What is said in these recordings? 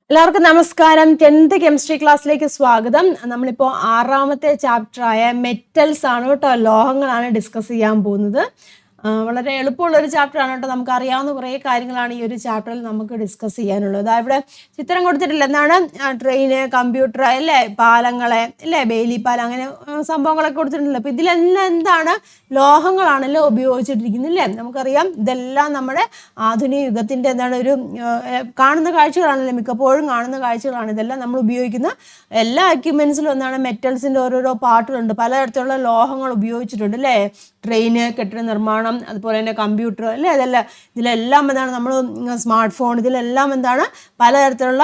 എല്ലാവർക്കും നമസ്കാരം. 10th chemistry ക്ലാസ്സിലേക്ക് സ്വാഗതം. നമ്മളിപ്പോൾ ആറാമത്തെ ചാപ്റ്ററായ മെറ്റൽസ് ആണ് കേട്ടോ, ലോഹങ്ങളാണ് ഡിസ്കസ് ചെയ്യാൻ പോകുന്നത്. വളരെ എളുപ്പമുള്ളൊരു ചാപ്റ്ററാണ് കേട്ടോ. നമുക്ക് അറിയാവുന്ന കുറേ കാര്യങ്ങളാണ് ഈ ഒരു ചാപ്റ്ററിൽ നമുക്ക് ഡിസ്കസ് ചെയ്യാനുള്ളത്. ഇവിടെ ചിത്രം കൊടുത്തിട്ടില്ല, എന്താണ് ട്രെയിന്, കമ്പ്യൂട്ടർ അല്ലേ, പാലങ്ങളെ അല്ലേ, ബെയിലി പാലം, അങ്ങനെ സംഭവങ്ങളൊക്കെ കൊടുത്തിട്ടുണ്ടല്ലോ. അപ്പോൾ ഇതിലെല്ലാം എന്താണ്, ലോഹങ്ങളാണല്ലോ ഉപയോഗിച്ചിട്ടിരിക്കുന്നത് അല്ലേ. നമുക്കറിയാം ഇതെല്ലാം നമ്മുടെ ആധുനിക യുഗത്തിൻ്റെ എന്താണ് ഒരു കാണുന്ന കാഴ്ചകളാണല്ലോ, മിക്കപ്പോഴും കാണുന്ന കാഴ്ചകളാണ്. ഇതെല്ലാം നമ്മൾ ഉപയോഗിക്കുന്ന എല്ലാ എക്യുപ്മെൻസിലും എന്താണ് മെറ്റൽസിൻ്റെ ഓരോരോ പാർട്ടുകളുണ്ട്. പലതരത്തിലുള്ള ലോഹങ്ങൾ ഉപയോഗിച്ചിട്ടുണ്ട് അല്ലേ. ട്രെയിന്, കെട്ടിട നിർമ്മാണം, അതുപോലെ തന്നെ കമ്പ്യൂട്ടർ അല്ലേ, ഇതിലെല്ലാം എന്താണ് നമ്മൾ സ്മാർട്ട് ഫോൺ, ഇതിലെല്ലാം എന്താണ് പലതരത്തിലുള്ള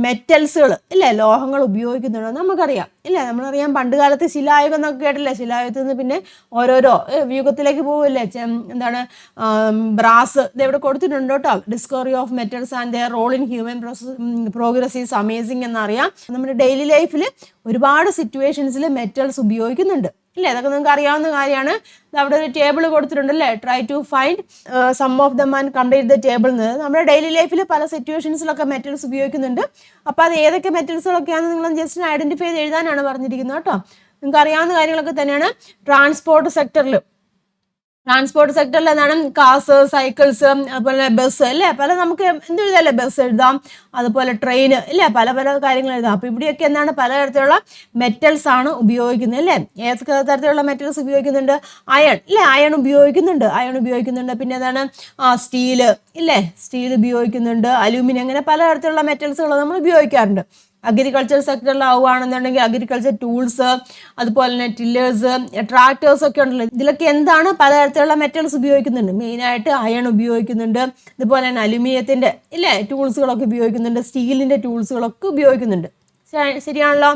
മെറ്റൽസുകൾ ഇല്ലേ, ലോഹങ്ങൾ ഉപയോഗിക്കുന്നുണ്ട്. നമുക്കറിയാം ഇല്ലേ, നമ്മളറിയാം പണ്ട് കാലത്ത് ശിലായുഗം എന്നൊക്കെ കേട്ടില്ലേ. ശിലായുഗത്തിൽ നിന്ന് പിന്നെ ഓരോരോ യുഗത്തിലേക്ക് പോവില്ലേ. എന്താണ് ബ്രാസ് ഇതെവിടെ കൊടുത്തിട്ടുണ്ട് കേട്ടോ. Discovery of metals and their role in human progress is amazing എന്നറിയാം. നമ്മുടെ ഡെയിലി ലൈഫിൽ ഒരുപാട് സിറ്റുവേഷൻസിൽ മെറ്റൽസ് ഉപയോഗിക്കുന്നുണ്ട് ഇല്ലേ. അതൊക്കെ നിങ്ങൾക്ക് അറിയാവുന്ന കാര്യമാണ്. അവിടെ ഒരു ടേബിൾ കൊടുത്തിട്ടുണ്ട് അല്ലേ, try to find some of them and complete the table എന്ന്. നമ്മുടെ ഡെയിലി ലൈഫിൽ പല സിറ്റുവേഷൻസിലൊക്കെ മെറ്റൽസ് ഉപയോഗിക്കുന്നുണ്ട്. അപ്പോൾ അത് ഏതൊക്കെ മെറ്റൽസുകളൊക്കെയാണെന്ന് നിങ്ങൾ ജസ്റ്റ് ഐഡൻറ്റിഫൈ ചെയ്ത് എഴുതാനാണ് പറഞ്ഞിരിക്കുന്നത് കേട്ടോ. നിങ്ങൾക്ക് അറിയാവുന്ന കാര്യങ്ങളൊക്കെ തന്നെയാണ്. ട്രാൻസ്പോർട്ട് സെക്ടറിൽ എന്താണ് കാസ്, സൈക്കിൾസ്, അതുപോലെ ബസ് അല്ലേ, പല നമുക്ക് എന്ത് എഴുതാമല്ലേ, ബസ് എഴുതാം, അതുപോലെ ട്രെയിൻ ഇല്ലേ, പല കാര്യങ്ങൾ എഴുതാം. അപ്പോൾ ഇവിടെയൊക്കെ എന്താണ് പലതരത്തിലുള്ള മെറ്റൽസ് ആണ് ഉപയോഗിക്കുന്നത് അല്ലേ. ഏതൊക്കെ തരത്തിലുള്ള മെറ്റൽസ് ഉപയോഗിക്കുന്നുണ്ട്? അയൺ ഇല്ലേ, അയൺ ഉപയോഗിക്കുന്നുണ്ട്. പിന്നെ എന്താണ് സ്റ്റീല് ഇല്ലേ, സ്റ്റീൽ ഉപയോഗിക്കുന്നുണ്ട്, അലൂമിനിയം, അങ്ങനെ പലതരത്തിലുള്ള മെറ്റൽസുകൾ നമ്മൾ ഉപയോഗിക്കാറുണ്ട്. അഗ്രികൾച്ചർ സെക്ടറിലാവുകയാണെന്നുണ്ടെങ്കിൽ അഗ്രികൾച്ചർ ടൂൾസ്, അതുപോലെ തന്നെ ടില്ലേഴ്സ്, ട്രാക്ടേഴ്സ് ഒക്കെ ഉണ്ടല്ലോ. ഇതിലൊക്കെ എന്താണ് പലതരത്തിലുള്ള മെറ്റൽസ് ഉപയോഗിക്കുന്നുണ്ട്. മെയിനായിട്ട് അയൺ ഉപയോഗിക്കുന്നുണ്ട്, അതുപോലെ തന്നെ അലുമിനിയത്തിൻ്റെ ഇല്ലേ ടൂൾസുകളൊക്കെ ഉപയോഗിക്കുന്നുണ്ട്, സ്റ്റീലിൻ്റെ ടൂൾസുകളൊക്കെ ഉപയോഗിക്കുന്നുണ്ട്. ശരിയാണല്ലോ.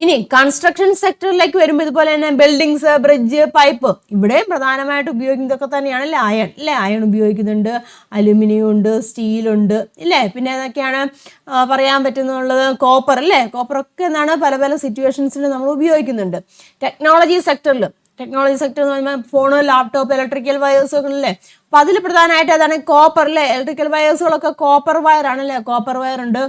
ഇനി കൺസ്ട്രക്ഷൻ സെക്ടറിലേക്ക് വരുമ്പോൾ ഇതുപോലെ തന്നെ ബിൽഡിങ്സ്, ബ്രിഡ്ജ്, പൈപ്പ്, ഇവിടെ പ്രധാനമായിട്ട് ഉപയോഗിക്കുന്നതൊക്കെ തന്നെയാണ് അല്ലേ, അയൺ ഇല്ലേ. അയൺ ഉപയോഗിക്കുന്നുണ്ട്, അലുമിനിയം ഉണ്ട്, സ്റ്റീലുണ്ട് ഇല്ലേ. പിന്നെ ഏതൊക്കെയാണ് പറയാൻ പറ്റുന്നുള്ളത്? കോപ്പർ അല്ലേ. കോപ്പറൊക്കെ എന്താണ് പല സിറ്റുവേഷൻസിൽ നമ്മൾ ഉപയോഗിക്കുന്നുണ്ട്. ടെക്നോളജി സെക്ടർ എന്ന് പറയുമ്പോൾ ഫോണ്, ലാപ്ടോപ്പ്, ഇലക്ട്രിക്കൽ വയേഴ്സ് ഒക്കെ അല്ലേ. അപ്പം അതിൽ പ്രധാനമായിട്ട് അതാണ് കോപ്പർ അല്ലേ. ഇലക്ട്രിക്കൽ വയേഴ്സുകളൊക്കെ കോപ്പർ വയർ ആണല്ലേ, കോപ്പർ വയർ ഉണ്ട്.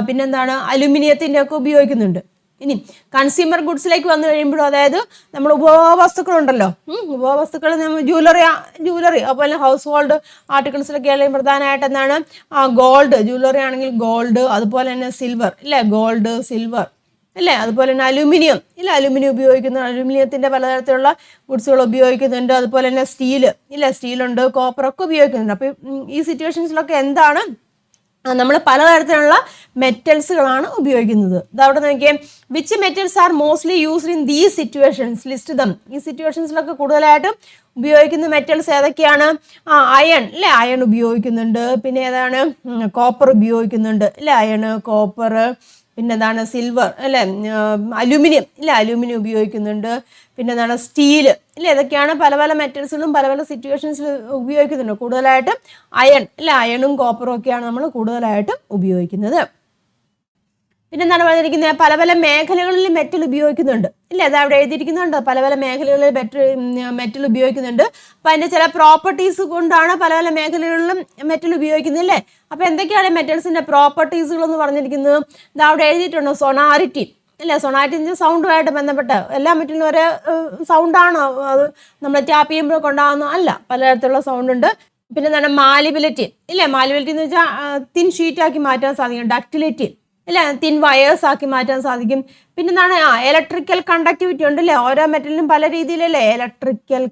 പിന്നെന്താണ് അലുമിനിയത്തിൻ്റെ ഒക്കെ ഉപയോഗിക്കുന്നുണ്ട്. ഇനി കൺസ്യൂമർ ഗുഡ്സിലേക്ക് വന്നു കഴിയുമ്പോഴും, അതായത് നമ്മൾ ഉപഭോഗവസ്തുക്കളുണ്ടല്ലോ, ഉപഭോഗവസ്തുക്കൾ നമ്മൾ ജ്വല്ലറി അതുപോലെ ഹൗസ് ഹോൾഡ് ആർട്ടിക്കിൾസിലൊക്കെ ആണെങ്കിൽ പ്രധാനമായിട്ട് എന്താണ് ഗോൾഡ്, ജ്വല്ലറി ആണെങ്കിൽ ഗോൾഡ്, അതുപോലെ തന്നെ സിൽവർ ഇല്ലേ, ഗോൾഡ്, സിൽവർ അല്ലേ, അതുപോലെ തന്നെ അലുമിനിയം ഇല്ല, അലുമിനിയം ഉപയോഗിക്കുന്നു, അലുമിനിയത്തിൻ്റെ പലതരത്തിലുള്ള ഗുഡ്സുകൾ ഉപയോഗിക്കുന്നുണ്ട്. അതുപോലെ തന്നെ സ്റ്റീല് ഇല്ല, സ്റ്റീലുണ്ട്, കോപ്പറൊക്കെ ഉപയോഗിക്കുന്നുണ്ട്. അപ്പോൾ ഈ സിറ്റുവേഷൻസിലൊക്കെ എന്താണ് നമ്മൾ പലതരത്തിലുള്ള മെറ്റൽസുകളാണ് ഉപയോഗിക്കുന്നത്. ഇതവിടെ നോക്കിയേ, which metals are mostly used in these situations, list dum. ഈ സിറ്റുവേഷൻസിലൊക്കെ കൂടുതലായിട്ടും ഉപയോഗിക്കുന്ന മെറ്റൽസ് ഏതൊക്കെയാണ്? അയൺ അല്ലേ, അയൺ ഉപയോഗിക്കുന്നുണ്ട്. പിന്നെ ഏതാണ്? കോപ്പർ ഉപയോഗിക്കുന്നുണ്ട് അല്ലേ, അയൺ, കോപ്പർ. പിന്നെ എന്താണ്? സിൽവർ അല്ലേ, അലുമിനിയം ഇല്ല, അലുമിനിയം ഉപയോഗിക്കുന്നുണ്ട്. പിന്നെ എന്താണ്? സ്റ്റീല് ഇല്ല. ഇതൊക്കെയാണ് പല മെറ്റൽസുകളും പല സിറ്റുവേഷൻസിൽ ഉപയോഗിക്കുന്നുണ്ട്. കൂടുതലായിട്ടും അയൺ ഇല്ല, അയണും കോപ്പറും ഒക്കെയാണ് നമ്മൾ കൂടുതലായിട്ടും ഉപയോഗിക്കുന്നത്. പിന്നെന്താണ് പറഞ്ഞിരിക്കുന്നത്? പല മേഖലകളിൽ മെറ്റൽ ഉപയോഗിക്കുന്നുണ്ട് ഇല്ല. അത് അവിടെ എഴുതിയിരിക്കുന്നുണ്ട്, പല മേഖലകളിൽ മെറ്റൽ ഉപയോഗിക്കുന്നുണ്ട്. അപ്പം അതിൻ്റെ ചില പ്രോപ്പർട്ടീസ് കൊണ്ടാണ് പല മേഖലകളിലും മെറ്റൽ ഉപയോഗിക്കുന്നത് അല്ലേ. അപ്പോൾ എന്തൊക്കെയാണ് മെറ്റൽസിൻ്റെ പ്രോപ്പർട്ടീസുകൾ എന്ന് പറഞ്ഞിരിക്കുന്നത്? ഇത് അവിടെ എഴുതിയിട്ടുണ്ട്. സൊണാരിറ്റി അല്ലേ, സൊണാരിറ്റി സൗണ്ടുമായിട്ട് ബന്ധപ്പെട്ട് എല്ലാ മെറ്റലിനും ഒരേ സൗണ്ടാണോ അത് നമ്മൾ ടാപ്പ് ചെയ്യുമ്പോൾ കൊണ്ടാകുന്ന അല്ല, പലതരത്തിലുള്ള സൗണ്ട് ഉണ്ട്. പിന്നെ എന്താണ്? മാലിബിലിറ്റി ഇല്ലേ, മാലിബിലിറ്റി എന്ന് വെച്ചാൽ തിൻ ഷീറ്റാക്കി മാറ്റാൻ സാധിക്കും. ഡക്റ്റിലിറ്റി ഇല്ല, തിൻ വയേഴ്സ് ആക്കി മാറ്റാൻ സാധിക്കും. പിന്നെ എന്താണ്? ഇലക്ട്രിക്കൽ കണ്ടക്ടിവിറ്റി ഉണ്ടല്ലേ, ഓരോ മെറ്റലിനും പല രീതിയിലല്ലേ ഇലക്ട്രിക്കൽ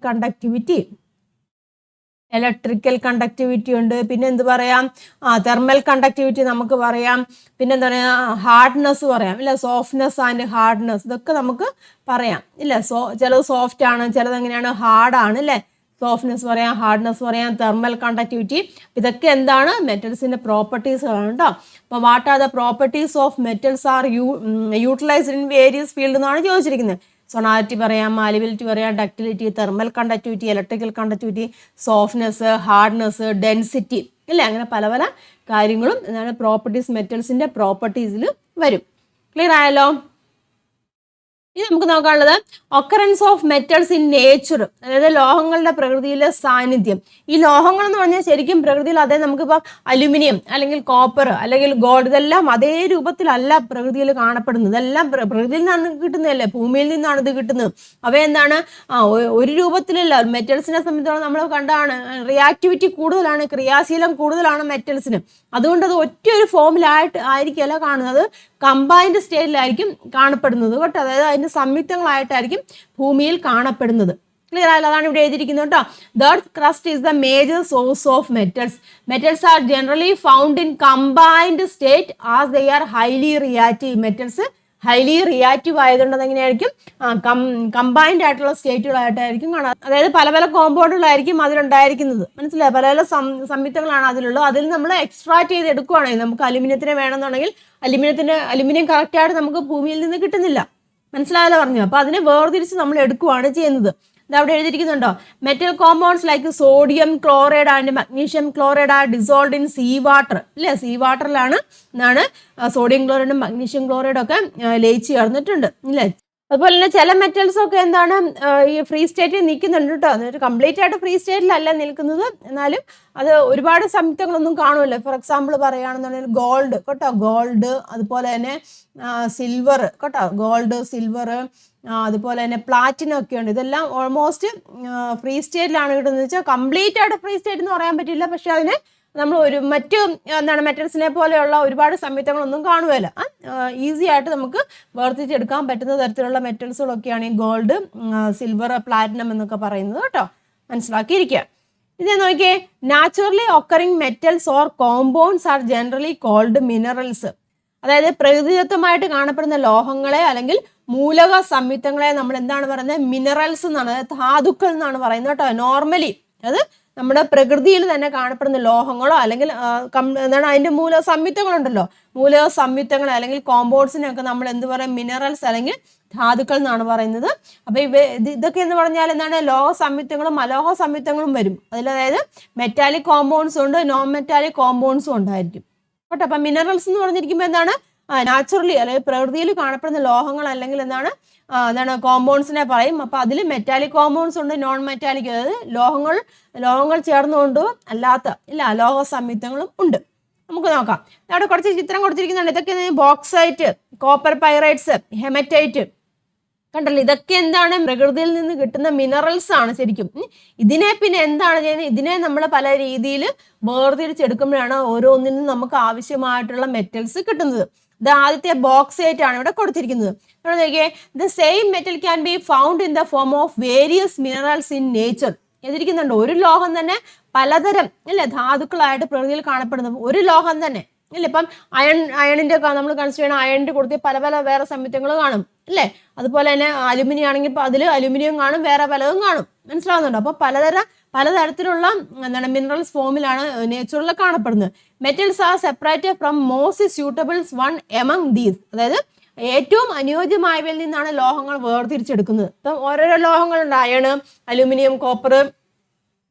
കണ്ടക്ടിവിറ്റി ഉണ്ട്. പിന്നെ എന്ത് പറയാം? തെർമൽ കണ്ടക്ടിവിറ്റി നമുക്ക് പറയാം. പിന്നെ എന്താ പറയുക? ഹാർഡ്നെസ് പറയാം ഇല്ല, സോഫ്റ്റ്നെസ് ആൻഡ് ഹാർഡ്നെസ്, ഇതൊക്കെ നമുക്ക് പറയാം ഇല്ല. ചിലത് സോഫ്റ്റ് ആണ്, ചിലത് എങ്ങനെയാണ് ഹാർഡാണ് അല്ലേ. സോഫ്റ്റ്നെസ് പറയാം, ഹാർഡ്നെസ് പറയാം, തെർമൽ കണ്ടക്ടിവിറ്റി. ഇതൊക്കെ എന്താണ്? മെറ്റൽസിൻ്റെ പ്രോപ്പർട്ടീസുകളാണ് കേട്ടോ. അപ്പോൾ what are the properties of metals are utilised in various field എന്നാണ് ചോദിച്ചിരിക്കുന്നത്. സൊണാരിറ്റി പറയാം, മാലിബിലിറ്റി പറയാം, ductility, thermal conductivity, electrical conductivity, softness, hardness, density അല്ലേ. അങ്ങനെ പല കാര്യങ്ങളും എന്താണ് പ്രോപ്പർട്ടീസ്, മെറ്റൽസിൻ്റെ പ്രോപ്പർട്ടീസിൽ വരും. ക്ലിയർ ആയല്ലോ? ഇനി നമുക്ക് നോക്കാനുള്ളത് occurrence of metals in nature, അതായത് ലോഹങ്ങളുടെ പ്രകൃതിയിലെ സാന്നിധ്യം. ഈ ലോഹങ്ങൾ എന്ന് പറഞ്ഞാൽ ശരിക്കും പ്രകൃതിയിൽ അതേ നമുക്കിപ്പോൾ അലുമിനിയം അല്ലെങ്കിൽ കോപ്പർ അല്ലെങ്കിൽ ഗോൾഡ് ഇതെല്ലാം അതേ രൂപത്തിലല്ല പ്രകൃതിയിൽ കാണപ്പെടുന്നത്. ഇതെല്ലാം പ്രകൃതിയിൽ നിന്നാണ് കിട്ടുന്നതല്ലേ, ഭൂമിയിൽ നിന്നാണ് ഇത് കിട്ടുന്നത്. അവയെന്താണ് ഒരു രൂപത്തിലല്ല. മെറ്റൽസിനെ സംബന്ധിച്ചോളം നമ്മൾ കണ്ടാണ് റിയാക്ടിവിറ്റി കൂടുതലാണ്, ക്രിയാശീലം കൂടുതലാണ് മെറ്റൽസിന്. അതുകൊണ്ട് അത് ഒറ്റ ഒരു ഫോമിലായിട്ട് ആയിരിക്കുമല്ല കാണുന്നത്, കമ്പൈൻഡ് സ്റ്റേറ്റിലായിരിക്കും കാണപ്പെടുന്നത് കേട്ടോ. അതായത് അതിന്റെ സംയുക്തങ്ങളായിട്ടായിരിക്കും ഭൂമിയിൽ കാണപ്പെടുന്നത്. ക്ലിയർ ആയല്ലോ? അതാണ് ഇവിടെ എഴുതിയിരിക്കുന്നത് കേട്ടോ. The earth crust is the major source of metals. Metals are generally found in combined state as they are highly reactive. Metals highly reactive ആയതുകൊണ്ട് അതെങ്ങനെയായിരിക്കും കമ്പൈൻഡ് ആയിട്ടുള്ള സ്റ്റേറ്റുകളായിട്ടായിരിക്കും കാണാം. അതായത് പല പല കോമ്പൗണ്ടുകളായിരിക്കും അതിലുണ്ടായിരിക്കുന്നത്. മനസ്സിലായി? പല പല സംയുക്തങ്ങളാണ് അതിലുള്ളത്. അതിൽ നമ്മൾ എക്സ്ട്രാക്ട് ചെയ്ത് എടുക്കുകയാണെങ്കിൽ നമുക്ക് അലുമിനിയത്തിന് വേണമെന്നുണ്ടെങ്കിൽ അലുമിനിയം കറക്റ്റായിട്ട് നമുക്ക് ഭൂമിയിൽ നിന്ന് കിട്ടുന്നില്ല. മനസ്സിലായല്ലോ പറഞ്ഞു? അപ്പൊ അതിനെ വേർതിരിച്ച് നമ്മൾ എടുക്കുകയാണ് ചെയ്യുന്നത്. ഇത് അവിടെ എഴുതിയിരിക്കുന്നുണ്ടോ? Metal compounds like sodium chloride and magnesium chloride are dissolved in sea water. ഇല്ലേ? സീ വാട്ടറിലാണ് സോഡിയം ക്ലോറൈഡും മഗ്നീഷ്യം ക്ലോറൈഡും ഒക്കെ ലയിച്ച് ചേർന്നിട്ടുണ്ട്. ഇല്ലേ? അതുപോലെ തന്നെ ചില മെറ്റൽസ് ഒക്കെ എന്താണ് ഈ ഫ്രീ സ്റ്റേറ്റിൽ നിൽക്കുന്നുണ്ട് കേട്ടോ. അതൊരു കംപ്ലീറ്റ് ആയിട്ട് ഫ്രീ സ്റ്റേറ്റിലല്ല നിൽക്കുന്നത്, എന്നാലും അത് ഒരുപാട് സംയുക്തങ്ങളൊന്നും കാണുമല്ലോ. ഫോർ എക്സാമ്പിൾ പറയുകയാണെന്നുണ്ടെങ്കിൽ ഗോൾഡ് കേട്ടോ, ഗോൾഡ്, അതുപോലെ തന്നെ സിൽവർ കേട്ടോ, ഗോൾഡ്, സിൽവർ, അതുപോലെ തന്നെ പ്ലാറ്റിനം ഒക്കെ ഉണ്ട്. ഇതെല്ലാം ഓൾമോസ്റ്റ് ഫ്രീ സ്റ്റേറ്റിലാണ് കിട്ടുന്നത്. വെച്ചാൽ കംപ്ലീറ്റ് ആയിട്ട് ഫ്രീ സ്റ്റേറ്റ് എന്ന് പറയാൻ പറ്റില്ല, പക്ഷെ അതിന് നമ്മൾ മറ്റ് മെറ്റൽസിനെ പോലെയുള്ള ഒരുപാട് സംയുക്തങ്ങളൊന്നും കാണുകയില്ല. ഈസി ആയിട്ട് നമുക്ക് വേർതിരിച്ചെടുക്കാൻ പറ്റുന്ന തരത്തിലുള്ള മെറ്റൽസുകളൊക്കെയാണ് ഈ ഗോൾഡ്, സിൽവർ, പ്ലാറ്റിനം എന്നൊക്കെ പറയുന്നത് കേട്ടോ. മനസ്സിലാക്കിയിരിക്കുക. ഇത് നോക്കിയേ, naturally occurring metals or compounds are generally called minerals. അതായത് പ്രകൃതിദത്തമായിട്ട് കാണപ്പെടുന്ന ലോഹങ്ങളെ അല്ലെങ്കിൽ മൂലക സംയുക്തങ്ങളെ നമ്മൾ എന്താണ് പറയുന്നത്? മിനറൽസ് എന്നാണ്, ധാതുക്കൾ എന്നാണ് പറയുന്നത് കേട്ടോ. നോർമലി അത് നമ്മുടെ പ്രകൃതിയിൽ തന്നെ കാണപ്പെടുന്ന ലോഹങ്ങളോ അല്ലെങ്കിൽ എന്താണ് അതിന്റെ മൂലക സംയുക്തങ്ങളുണ്ടല്ലോ, മൂലക സംയുക്തങ്ങൾ അല്ലെങ്കിൽ കോമ്പൗണ്ട്സിനൊക്കെ നമ്മൾ എന്ത് പറയും? മിനറൽസ് അല്ലെങ്കിൽ ധാതുക്കൾ എന്നാണ് പറയുന്നത്. അപ്പൊ ഇതൊക്കെ എന്ന് പറഞ്ഞാൽ എന്താണ്? ലോഹ സംയുക്തങ്ങളും അലോഹ സംയുക്തങ്ങളും വരും അതിൽ. അതായത് മെറ്റാലിക് കോമ്പൗണ്ട്സും ഉണ്ട്, നോൺ മെറ്റാലിക് കോമ്പൗണ്ട്സും ഉണ്ടായിരിക്കും കേട്ടോ. അപ്പൊ മിനറൽസ് എന്ന് പറഞ്ഞിരിക്കുമ്പോൾ എന്താണ്? നാച്ചുറലി അല്ലെങ്കിൽ പ്രകൃതിയിൽ കാണപ്പെടുന്ന ലോഹങ്ങൾ അല്ലെങ്കിൽ എന്താണ് കോമ്പൗണ്ട്സിനെ പറയും. അപ്പൊ അതിൽ മെറ്റാലിക് കോമ്പൗണ്ട്സ് ഉണ്ട്, നോൺ മെറ്റാലിക്, അതായത് ലോഹങ്ങൾ ചേർന്നുകൊണ്ട് അല്ലാത്ത അലോഹ സംയുക്തങ്ങളും ഉണ്ട്. നമുക്ക് നോക്കാം. അവിടെ കുറച്ച് ചിത്രം കൊടുത്തിരിക്കുന്നുണ്ട്. ഇതൊക്കെ ബോക്സൈറ്റ്, കോപ്പർ പൈറൈറ്റ്സ്, ഹെമറ്റൈറ്റ് കണ്ടല്ലോ. ഇതൊക്കെ എന്താണ്? പ്രകൃതിയിൽ നിന്ന് കിട്ടുന്ന മിനറൽസ് ആണ് ശരിക്കും. ഇതിനെ പിന്നെ എന്താണ് ചെയ്യുന്നത്? ഇതിനെ നമ്മൾ പല രീതിയിൽ വേർതിരിച്ചെടുക്കുമ്പോഴാണ് ഓരോന്നിൽ നിന്നും നമുക്ക് ആവശ്യമായിട്ടുള്ള മെറ്റൽസ് കിട്ടുന്നത്. ഇത് ആദ്യത്തെ ബോക്സൈറ്റ് ആണ് ഇവിടെ കൊടുത്തിരിക്കുന്നത്. ഇവിടെ നോക്കിയേ, the same metal can be found in the form of various minerals in nature. എതിരിക്കുന്നുണ്ട്. ഒരു ലോഹം തന്നെ പലതരം ധാതുക്കളായിട്ട് പ്രകൃതിയിൽ കാണപ്പെടുന്നത് ഒരു ലോഹം തന്നെ ഇപ്പം അയണിന്റെ നമ്മൾ കൺസിഡർ ചെയ്യണം. അയണിന്റെ കൊടുത്ത് പല പല വേറെ സംയുക്തങ്ങൾ കാണും അല്ലേ? അതുപോലെ തന്നെ അലുമിനിയം ആണെങ്കിൽ ഇപ്പൊ അതിൽ അലുമിനിയം കാണും, വേറെ പലതും കാണും. മനസ്സിലാവുന്നുണ്ടോ? അപ്പൊ പലതരത്തിലുള്ള മിനറൽസ് ഫോമിലാണ് നേച്ചറിൽ കാണപ്പെടുന്നത്. Metals are separated from most suitables one among these. അതായത് ഏറ്റവും അനുയോജ്യമായവയിൽ നിന്നാണ് ലോഹങ്ങൾ വേർതിരിച്ചെടുക്കുന്നത്. ഇപ്പം ഓരോരോ ലോഹങ്ങളുണ്ട്, അയണ്, അലുമിനിയം, കോപ്പർ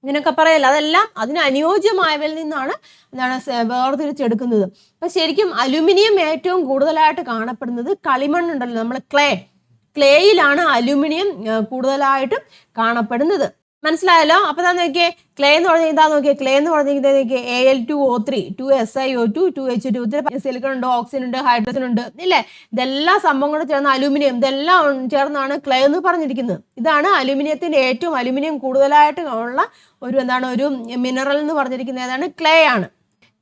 ഇങ്ങനെയൊക്കെ പറയല്ല. അതെല്ലാം അതിന് അനുയോജ്യമായവയിൽ നിന്നാണ് വേർതിരിച്ചെടുക്കുന്നത്. അപ്പൊ ശരിക്കും അലുമിനിയം ഏറ്റവും കൂടുതലായിട്ട് കാണപ്പെടുന്നത് കളിമണ്ണുണ്ടല്ലോ, നമ്മൾ ക്ലേയിലാണ് അലുമിനിയം കൂടുതലായിട്ടും കാണപ്പെടുന്നത്. മനസ്സിലായല്ലോ? അപ്പൊ എന്താ നോക്കിയേ, ക്ലേ എന്ന് പറഞ്ഞാൽ ഇതാ നോക്കിയേ, ക്ലേ എന്ന് പറഞ്ഞിരിക്കുന്നത് Al2O3, 2SiO2, 2H2, സിലിക്കൺ ഉണ്ട്, ഓക്സിജൻ ഉണ്ട്, ഹൈഡ്രജൻ ഉണ്ട് ഇല്ലേ? ഇതെല്ലാം സംഭവം കൂടെ ചേർന്ന അലുമിനിയം, ഇതെല്ലാം ചേർന്നാണ് ക്ലേ എന്ന് പറഞ്ഞിരിക്കുന്നത്. ഇതാണ് അലുമിനിയത്തിന്റെ അലുമിനിയം കൂടുതലായിട്ട് ഉള്ള ഒരു മിനറൽ എന്ന് പറഞ്ഞിരിക്കുന്നത് ഏതാണ്? ക്ലേ ആണ്.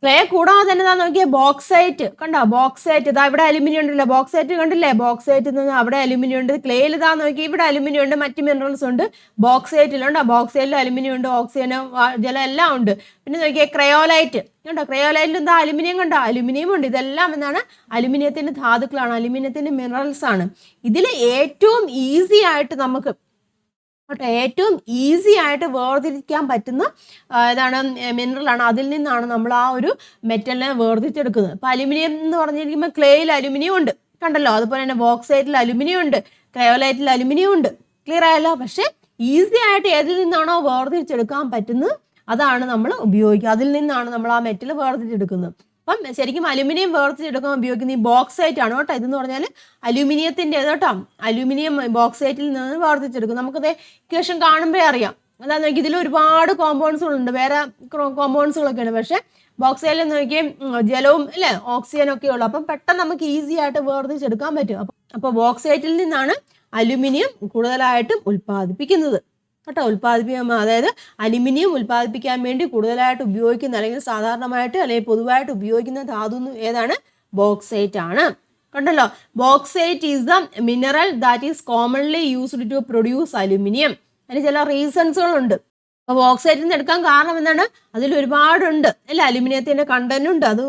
ക്ലേ കൂടാതെ തന്നെ ഇതാ നോക്കിയേ, ബോക്സൈറ്റ് കണ്ടോ? ബോക്സൈറ്റ് ഇതാ ഇവിടെ അലുമിനിയം ഉണ്ടല്ലോ, ബോക്സൈറ്റ് കണ്ടില്ലേ? ബോക്സൈറ്റ് എന്ന് അവിടെ അലുമിനിയം ഉണ്ട്. ക്ലേയിൽ ഇതാ നോക്കി ഇവിടെ അലുമിനിയം ഉണ്ട്, മറ്റ് മിനറൽസ് ഉണ്ട്. ബോക്സൈറ്റിലുണ്ടോ? ബോക്സൈറ്റിൽ അലുമിനിയം ഉണ്ട്, ഓക്സിജൻ, ജലം എല്ലാം ഉണ്ട്. പിന്നെ നോക്കിയേ ക്രയോലൈറ്റ് കണ്ടോ? ക്രയോലൈറ്റിൽ എന്താ അലുമിനിയം കണ്ടോ? അലുമിനിയം ഉണ്ട്. ഇതെല്ലാം എന്താണ്? അലുമിനിയത്തിന്റെ ധാതുക്കളാണ്, അലുമിനിയത്തിന്റെ മിനറൽസ് ആണ്. ഇതിൽ ഏറ്റവും ഈസി ആയിട്ട് നമുക്ക് ഏറ്റവും ഈസി ആയിട്ട് വേർതിരിക്കാൻ പറ്റുന്ന മിനറലാണ്. അതിൽ നിന്നാണ് നമ്മൾ ആ ഒരു മെറ്റലിനെ വേർതിരിച്ചെടുക്കുന്നത്. ഇപ്പൊ അലുമിനിയം എന്ന് പറഞ്ഞിരിക്കുമ്പോൾ ക്ലേയിൽ അലുമിനിയം ഉണ്ട് കണ്ടല്ലോ. അതുപോലെ തന്നെ ബോക്സൈറ്റിൽ അലുമിനിയം ഉണ്ട്, ക്രയോലൈറ്റിൽ അലുമിനിയം ഉണ്ട്. ക്ലിയർ ആയല്ലോ? പക്ഷെ ഈസി ആയിട്ട് ഏതിൽ നിന്നാണോ വേർതിരിച്ചെടുക്കാൻ പറ്റുന്നത് അതാണ് നമ്മൾ ഉപയോഗിക്കുക. അതിൽ നിന്നാണ് നമ്മൾ ആ മെറ്റൽ വേർതിരിച്ചെടുക്കുന്നത്. അപ്പം ശരിക്കും അലുമിനിയം വേർതിരിച്ചെടുക്കാൻ ഉപയോഗിക്കുന്ന ഈ ബോക്സൈറ്റ് ആണ് കേട്ടോ. ഇതെന്ന് പറഞ്ഞാൽ അലുമിനിയത്തിൻ്റെ കേട്ടോ, അലുമിനിയം ബോക്സൈറ്റിൽ നിന്ന് വേർതിരിച്ചെടുക്കും. നമുക്കത് ഇക്വേഷൻ കാണുമ്പോഴേ അറിയാം. അതാന്ന് നോക്കി ഇതിൽ ഒരുപാട് കോമ്പൗണ്ട്സുകളുണ്ട്, വേറെ കോമ്പൗണ്ട്സുകളൊക്കെ ഉണ്ട്. പക്ഷെ ബോക്സൈറ്റിൽ നോക്കിയാൽ ജലവും അല്ലേ ഓക്സിജനും ഒക്കെ ഉള്ളു. അപ്പം പെട്ടെന്ന് നമുക്ക് ഈസി ആയിട്ട് വേർതിരിച്ചെടുക്കാൻ പറ്റും. അപ്പോൾ ബോക്സൈറ്റിൽ നിന്നാണ് അലുമിനിയം കൂടുതലായിട്ടും ഉൽപ്പാദിപ്പിക്കുന്നത് കേട്ടോ. അതായത് അലുമിനിയം ഉൽപ്പാദിപ്പിക്കാൻ വേണ്ടി കൂടുതലായിട്ട് ഉപയോഗിക്കുന്ന അല്ലെങ്കിൽ സാധാരണമായിട്ട് അല്ലെങ്കിൽ പൊതുവായിട്ട് ഉപയോഗിക്കുന്ന ധാതു ഏതാണ്? ബോക്സൈറ്റ് ആണ്. കണ്ടല്ലോ, bauxite is the mineral that is commonly used to produce aluminium. അതിന് ചില റീസൺസുകളുണ്ട്. അപ്പോൾ ബോക്സൈറ്റിൽ നിന്ന് എടുക്കാൻ കാരണം എന്താണ്? അതിൽ ഒരുപാടുണ്ട് അല്ലേ, അലുമിനിയത്തിൻ്റെ കണ്ടന്റ് ഉണ്ട്. അത്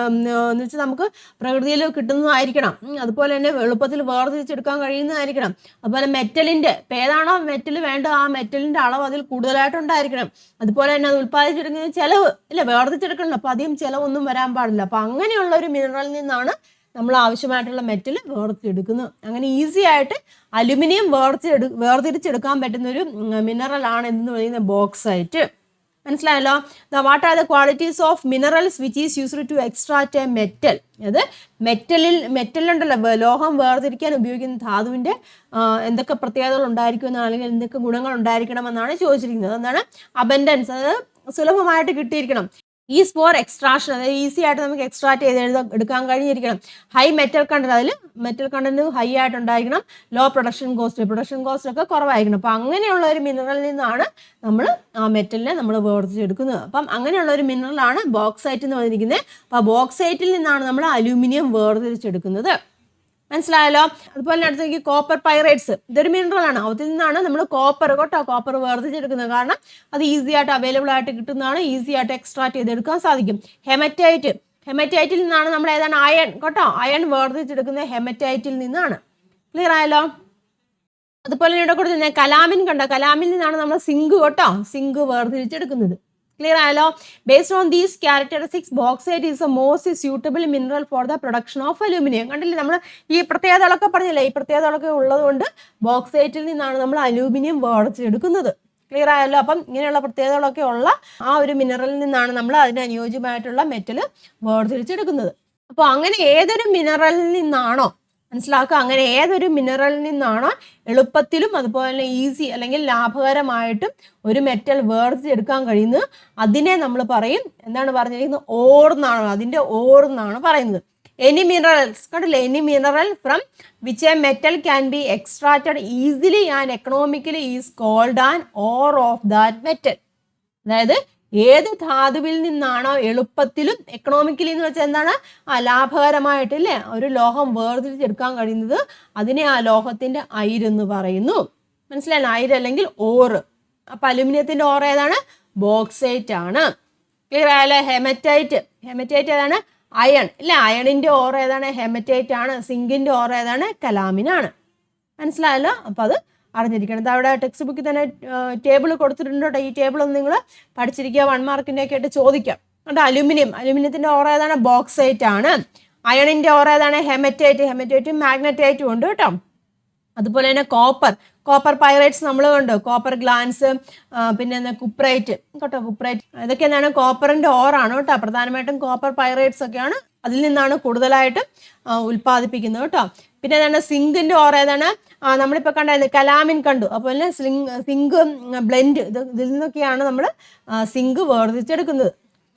എന്ന് വെച്ചാൽ നമുക്ക് പ്രകൃതിയിൽ കിട്ടുന്നതായിരിക്കണം. അതുപോലെ തന്നെ എളുപ്പത്തിൽ വേർതിരിച്ചെടുക്കാൻ കഴിയുന്നതായിരിക്കണം. അതുപോലെ മെറ്റലിൻ്റെ ഏതാണോ മെറ്റൽ വേണ്ടത് ആ മെറ്റലിൻ്റെ അളവ് അതിൽ കൂടുതലായിട്ടുണ്ടായിരിക്കണം. അതുപോലെ തന്നെ അത് ഉൽപ്പാദിപ്പിച്ചെടുക്കുന്ന ചിലവ് ഇല്ല, വേർതിരിച്ചെടുക്കണം. അപ്പോൾ അധികം ചിലവൊന്നും വരാൻ പാടില്ല. അപ്പോൾ അങ്ങനെയുള്ള ഒരു മിനറലിൽ നിന്നാണ് നമ്മൾ ആവശ്യമായിട്ടുള്ള മെറ്റൽ വേർതിരിച്ചെടുക്കുന്നത്. അങ്ങനെ ഈസി ആയിട്ട് അലുമിനിയം വേർതിരിച്ചെടുക്കാൻ പറ്റുന്ന ഒരു മിനറലാണ് എന്ന് പറയുന്ന ബോക്സൈറ്റ്. മനസ്സിലായല്ലോ. What are the qualities of minerals which is used to extract a metal. അത് മെറ്റലുണ്ടല്ലോ, ലോഹം വേർതിരിക്കാൻ ഉപയോഗിക്കുന്ന ധാതുവിൻ്റെ എന്തൊക്കെ പ്രത്യേകതകൾ ഉണ്ടായിരിക്കുമെന്നാണ്, അല്ലെങ്കിൽ എന്തൊക്കെ ഗുണങ്ങൾ ഉണ്ടായിരിക്കണമെന്നാണ് ചോദിച്ചിരിക്കുന്നത്. എന്താണ്? അബൻഡൻസ്, അത് സുലഭമായിട്ട് കിട്ടിയിരിക്കണം. ഈസ് ഫോർ എക്സ്ട്രാക്ഷൻ, അതായത് ഈസി ആയിട്ട് നമുക്ക് എക്സ്ട്രാക്ട് ചെയ്ത് എടുക്കാൻ കഴിഞ്ഞിരിക്കണം. ഹൈ മെറ്റൽ കണ്ടന്റ്, അതിൽ മെറ്റൽ കണ്ടന്റ് ഹൈ ആയിട്ടുണ്ടായിരിക്കണം. ലോ പ്രൊഡക്ഷൻ കോസ്റ്റ് ഒക്കെ കുറവായിരിക്കണം. അപ്പം അങ്ങനെയുള്ള ഒരു മിനറലിൽ നിന്നാണ് നമ്മൾ ആ മെറ്റലിനെ നമ്മൾ വേർതിരിച്ചെടുക്കുന്നത്. അപ്പം അങ്ങനെയുള്ള ഒരു മിനറലാണ് ബോക്സൈറ്റ് എന്ന് പറഞ്ഞിരിക്കുന്നത്. അപ്പോൾ ബോക്സൈറ്റിൽ നിന്നാണ് നമ്മൾ അലൂമിനിയം വേർതിരിച്ചെടുക്കുന്നത്. മനസ്സിലായല്ലോ. അതുപോലെ അടുത്തേക്ക് കോപ്പർ പൈറേറ്റ്സ്, ഇതൊരു മിനറലാണ്. അതിൽ നിന്നാണ് നമ്മൾ കോപ്പർ വേർതിരിച്ചെടുക്കുന്നത്. കാരണം അത് ഈസി ആയിട്ട് അവൈലബിൾ ആയിട്ട് കിട്ടുന്നതാണ്, ഈസി ആയിട്ട് എക്സ്ട്രാക്ട് ചെയ്തെടുക്കാൻ സാധിക്കും. ഹെമറ്റൈറ്റിൽ നിന്നാണ് നമ്മൾ ഏതാണ് അയൺ അയൺ വേർതിരിച്ചെടുക്കുന്നത് ഹെമറ്റൈറ്റിൽ നിന്നാണ്. ക്ലിയർ ആയല്ലോ. അതുപോലെ ഇവിടെ കൊടുത്ത് കലാമിൻ കലാമിൽ നിന്നാണ് നമ്മൾ സിങ്ക് വേർതിരിച്ചെടുക്കുന്നത്. ക്ലിയർ ആയല്ലോ. Based on these characteristics bauxite is A most suitable mineral for the production of aluminium. കണ്ടില്ലേ, നമ്മൾ ഈ പ്രത്യേകതകളൊക്കെ പറഞ്ഞില്ലേ, ഈ പ്രത്യേകതകളൊക്കെ ഉള്ളതുകൊണ്ട് ബോക്സൈറ്റിൽ നിന്നാണ് നമ്മൾ അലൂമിനിയം വേർതിരിച്ചെടുക്കുന്നത്. ക്ലിയർ ആയല്ലോ. അപ്പം ഇങ്ങനെയുള്ള പ്രത്യേകതകളൊക്കെ ഉള്ള ആ ഒരു മിനറലിൽ നിന്നാണ് നമ്മൾ അതിന് അനുയോജ്യമായിട്ടുള്ള മെറ്റൽ വേർതിരിച്ചെടുക്കുന്നത്. അപ്പോൾ അങ്ങനെ ഏതൊരു മിനറലിൽ നിന്നാണോ മനസ്സിലാക്കുക, അങ്ങനെ ഏതൊരു മിനറലിൽ നിന്നാണോ എളുപ്പത്തിലും അതുപോലെ തന്നെ ഈസി അല്ലെങ്കിൽ ലാഭകരമായിട്ടും ഒരു മെറ്റൽ വേർതിരിച്ചെടുക്കാൻ കഴിയുന്നത് അതിനെ നമ്മൾ പറയും എന്താണ് പറഞ്ഞിരിക്കുന്നത്? ഓർ എന്നാണ്. അതിൻ്റെ ഓർ എന്നാണ് പറയുന്നത്. എനി മിനറൽസ് കണ്ടില്ലേ, any mineral from which a metal can be extracted easily and economically is called an ore of that metal. അതായത് ഏത് ധാതുവിൽ നിന്നാണോ എളുപ്പത്തിലും എക്കണോമിക്കലി എന്ന് വെച്ചാൽ എന്താണ് ലാഭകരമായിട്ടില്ലേ ഒരു ലോഹം വേർതിരിച്ചെടുക്കാൻ കഴിയുന്നത് അതിനെ ആ ലോഹത്തിന്റെ അയിരെന്ന് പറയുന്നു. മനസ്സിലായല്ലോ, അയിര് അല്ലെങ്കിൽ ഓറ്. അപ്പൊ അലുമിനിയത്തിന്റെ ഓർ ഏതാണ്? ബോക്സൈറ്റ് ആണ്. ക്ലിയർ ആയല്ലോ. ഹെമറ്റൈറ്റ് ഏതാണ്? അയൺ ഇല്ലേ, അയണിന്റെ ഓർ ഏതാണ്? ഹെമറ്റൈറ്റ് ആണ്. സിങ്കിന്റെ ഓർ ഏതാണ്? കലാമിനാണ്. മനസ്സിലായല്ലോ. അപ്പൊ അത് അറിഞ്ഞിരിക്കണം. അവിടെ ടെക്സ്റ്റ് ബുക്കിൽ തന്നെ ടേബിൾ കൊടുത്തിട്ടുണ്ട് കേട്ടോ. ഈ ടേബിൾ ഒന്ന് നിങ്ങൾ പഠിച്ചിരിക്കുക, 1 മാർക്കിൻ്റെ ഒക്കെ ആയിട്ട് ചോദിക്കാം കേട്ടോ. അലുമിനിയത്തിൻ്റെ ഓർ ഏതാണ്? ബോക്സൈറ്റ് ആണ്. അയണിൻ്റെ ഓർ ഏതാണ്? ഹെമറ്റൈറ്റും മാഗ്നറ്റൈറ്റും ഉണ്ട് കേട്ടോ. അതുപോലെ തന്നെ കോപ്പർ പൈറേറ്റ്സ് നമ്മൾ ഉണ്ട്, കോപ്പർ ഗ്ലാൻസ്, പിന്നെ കുപ്രൈറ്റ് കേട്ടോ. കുപ്രൈറ്റ് ഇതൊക്കെ എന്താണ്? കോപ്പറിൻ്റെ ഓറാണ് കേട്ടോ. പ്രധാനമായിട്ടും കോപ്പർ പൈറേറ്റ്സ് ഒക്കെയാണ് അതിൽ നിന്നാണ് കൂടുതലായിട്ട് ഉൽപ്പാദിപ്പിക്കുന്നത് കേട്ടോ. പിന്നെ ഏതാണ്? സിങ്കിന്റെ ഓർ ഏതാണ്? നമ്മളിപ്പോൾ കണ്ടായിരുന്നു കലാമിൻ കണ്ടു. അപ്പോൾ തന്നെ സിങ്ക് ബ്ലെൻഡ് ഇതിൽ നിന്നൊക്കെയാണ് നമ്മൾ സിങ്ക് വേർതിരിച്ചെടുക്കുന്നത്.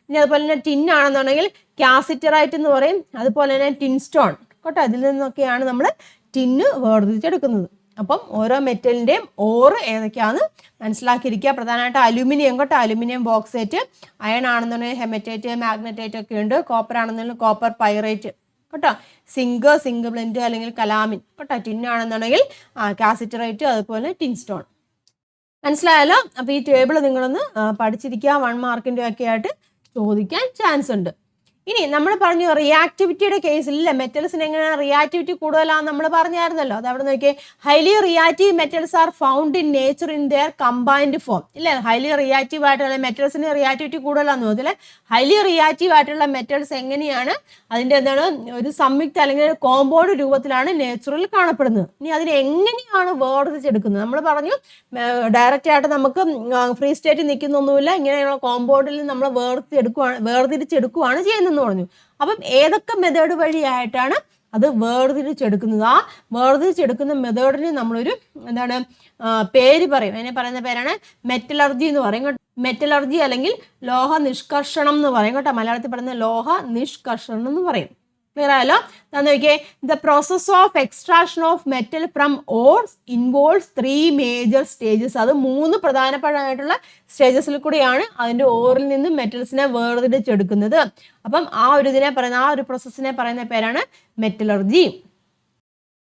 ഇനി അതുപോലെ തന്നെ ടിൻ ആണെന്നുണ്ടെങ്കിൽ കാസിറ്ററൈറ്റ് എന്ന് പറയും. അതുപോലെ തന്നെ ടിൻ സ്റ്റോൺ കേട്ടോ. ഇതിൽ നിന്നൊക്കെയാണ് നമ്മൾ ടിന്ന് വേർതിരിച്ചെടുക്കുന്നത്. അപ്പം ഓരോ മെറ്റലിൻ്റെയും ഓർ ഏതൊക്കെയാണെന്ന് മനസ്സിലാക്കിയിരിക്കുക. പ്രധാനമായിട്ട് അലുമിനിയം കേട്ടോ. അലുമിനിയം ബോക്സൈറ്റ്, അയൺ ആണെന്നുണ്ടെങ്കിൽ ഹെമറ്റൈറ്റ്, മാഗ്നറ്റൈറ്റ് ഒക്കെ ഉണ്ട്. കോപ്പർ ആണെന്നുണ്ടെങ്കിൽ കോപ്പർ പൈറേറ്റ് കേട്ടോ. സിങ്ക് ബ്ലെൻഡ് അല്ലെങ്കിൽ കലാമിൻ കേട്ടോ. ടിൻ ആണെന്നുണ്ടെങ്കിൽ കാസിറ്ററൈറ്റ്, അതുപോലെ ടിൻ സ്റ്റോൺ. മനസ്സിലായല്ലോ. അപ്പോൾ ഈ ടേബിൾ നിങ്ങളൊന്ന് പഠിച്ചിരിക്കുക. 1 മാർക്കിൻ്റെ ഒക്കെ ആയിട്ട് ചോദിക്കാൻ ചാൻസ് ഉണ്ട്. ഇനി നമ്മൾ പറഞ്ഞു റിയാക്ടിവിറ്റിയുടെ കേസിൽ ഇല്ലേ, മെറ്റൽസിന് എങ്ങനെ റിയാക്ടിവിറ്റി കൂടുതലാണെന്ന് നമ്മൾ പറഞ്ഞായിരുന്നല്ലോ. അത് അവിടെ നോക്കിയേ, highly reactive metals are found in nature in there combined form. ഇല്ലേ, ഹൈലി റിയാക്റ്റീവ് ആയിട്ടുള്ള മെറ്റൽസിന് റിയാക്ടിവിറ്റി കൂടുതലാണെന്ന് തോന്നില്ലേ. ഹൈലി റിയാക്റ്റീവ് ആയിട്ടുള്ള മെറ്റൽസ് എങ്ങനെയാണ് അതിൻ്റെ എന്താണ് ഒരു സംയുക്ത അല്ലെങ്കിൽ ഒരു കോമ്പൗണ്ട് രൂപത്തിലാണ് നേച്ചുറൽ കാണപ്പെടുന്നത്. ഇനി അതിന് എങ്ങനെയാണ് വേർതിരിച്ചെടുക്കുന്നത്? നമ്മൾ പറഞ്ഞു ഡയറക്റ്റ് ആയിട്ട് നമുക്ക് ഫ്രീ സ്റ്റേറ്റിൽ നിൽക്കുന്നൊന്നുമില്ല. ഇങ്ങനെയുള്ള കോമ്പൗണ്ടിൽ നമ്മൾ വേർതിരിച്ചെടുക്കുകയാണ് ചെയ്യുന്നത്. എന്ന് പറഞ്ഞു. അപ്പം ഏതൊക്കെ മെത്തേഡ് വഴിയായിട്ടാണ് അത് വേർതിരിച്ചെടുക്കുന്നത്? ആ വേർതിരിച്ചെടുക്കുന്ന മെത്തേഡിന് നമ്മളൊരു എന്താണ് പേര് പറയും. അതിനെ പറയുന്ന പേരാണ് മെറ്റലർജി എന്ന് പറയും കേട്ടോ. മെറ്റലർജി അല്ലെങ്കിൽ ലോഹ നിഷ്കർഷണം എന്ന് പറയും കേട്ടോ. മലയാളത്തിൽ പറയുന്ന ലോഹ നിഷ്കർഷണം എന്ന് പറയും. ക്ലിയർ ആയല്ലോ? നോക്കിയേ, the process of extraction of metal from ഓർസ് involves 3 major stages. അത് 3 പ്രധാനപ്പെട്ടതായിട്ടുള്ള സ്റ്റേജസിൽ കൂടിയാണ് അതിന്റെ ഓറിൽ നിന്നും മെറ്റൽസിനെ വേർതിരിച്ചെടുക്കുന്നത്. അപ്പം ആ ഒരു പ്രോസസ്സിനെ പറയുന്ന പേരാണ് മെറ്റലർജി.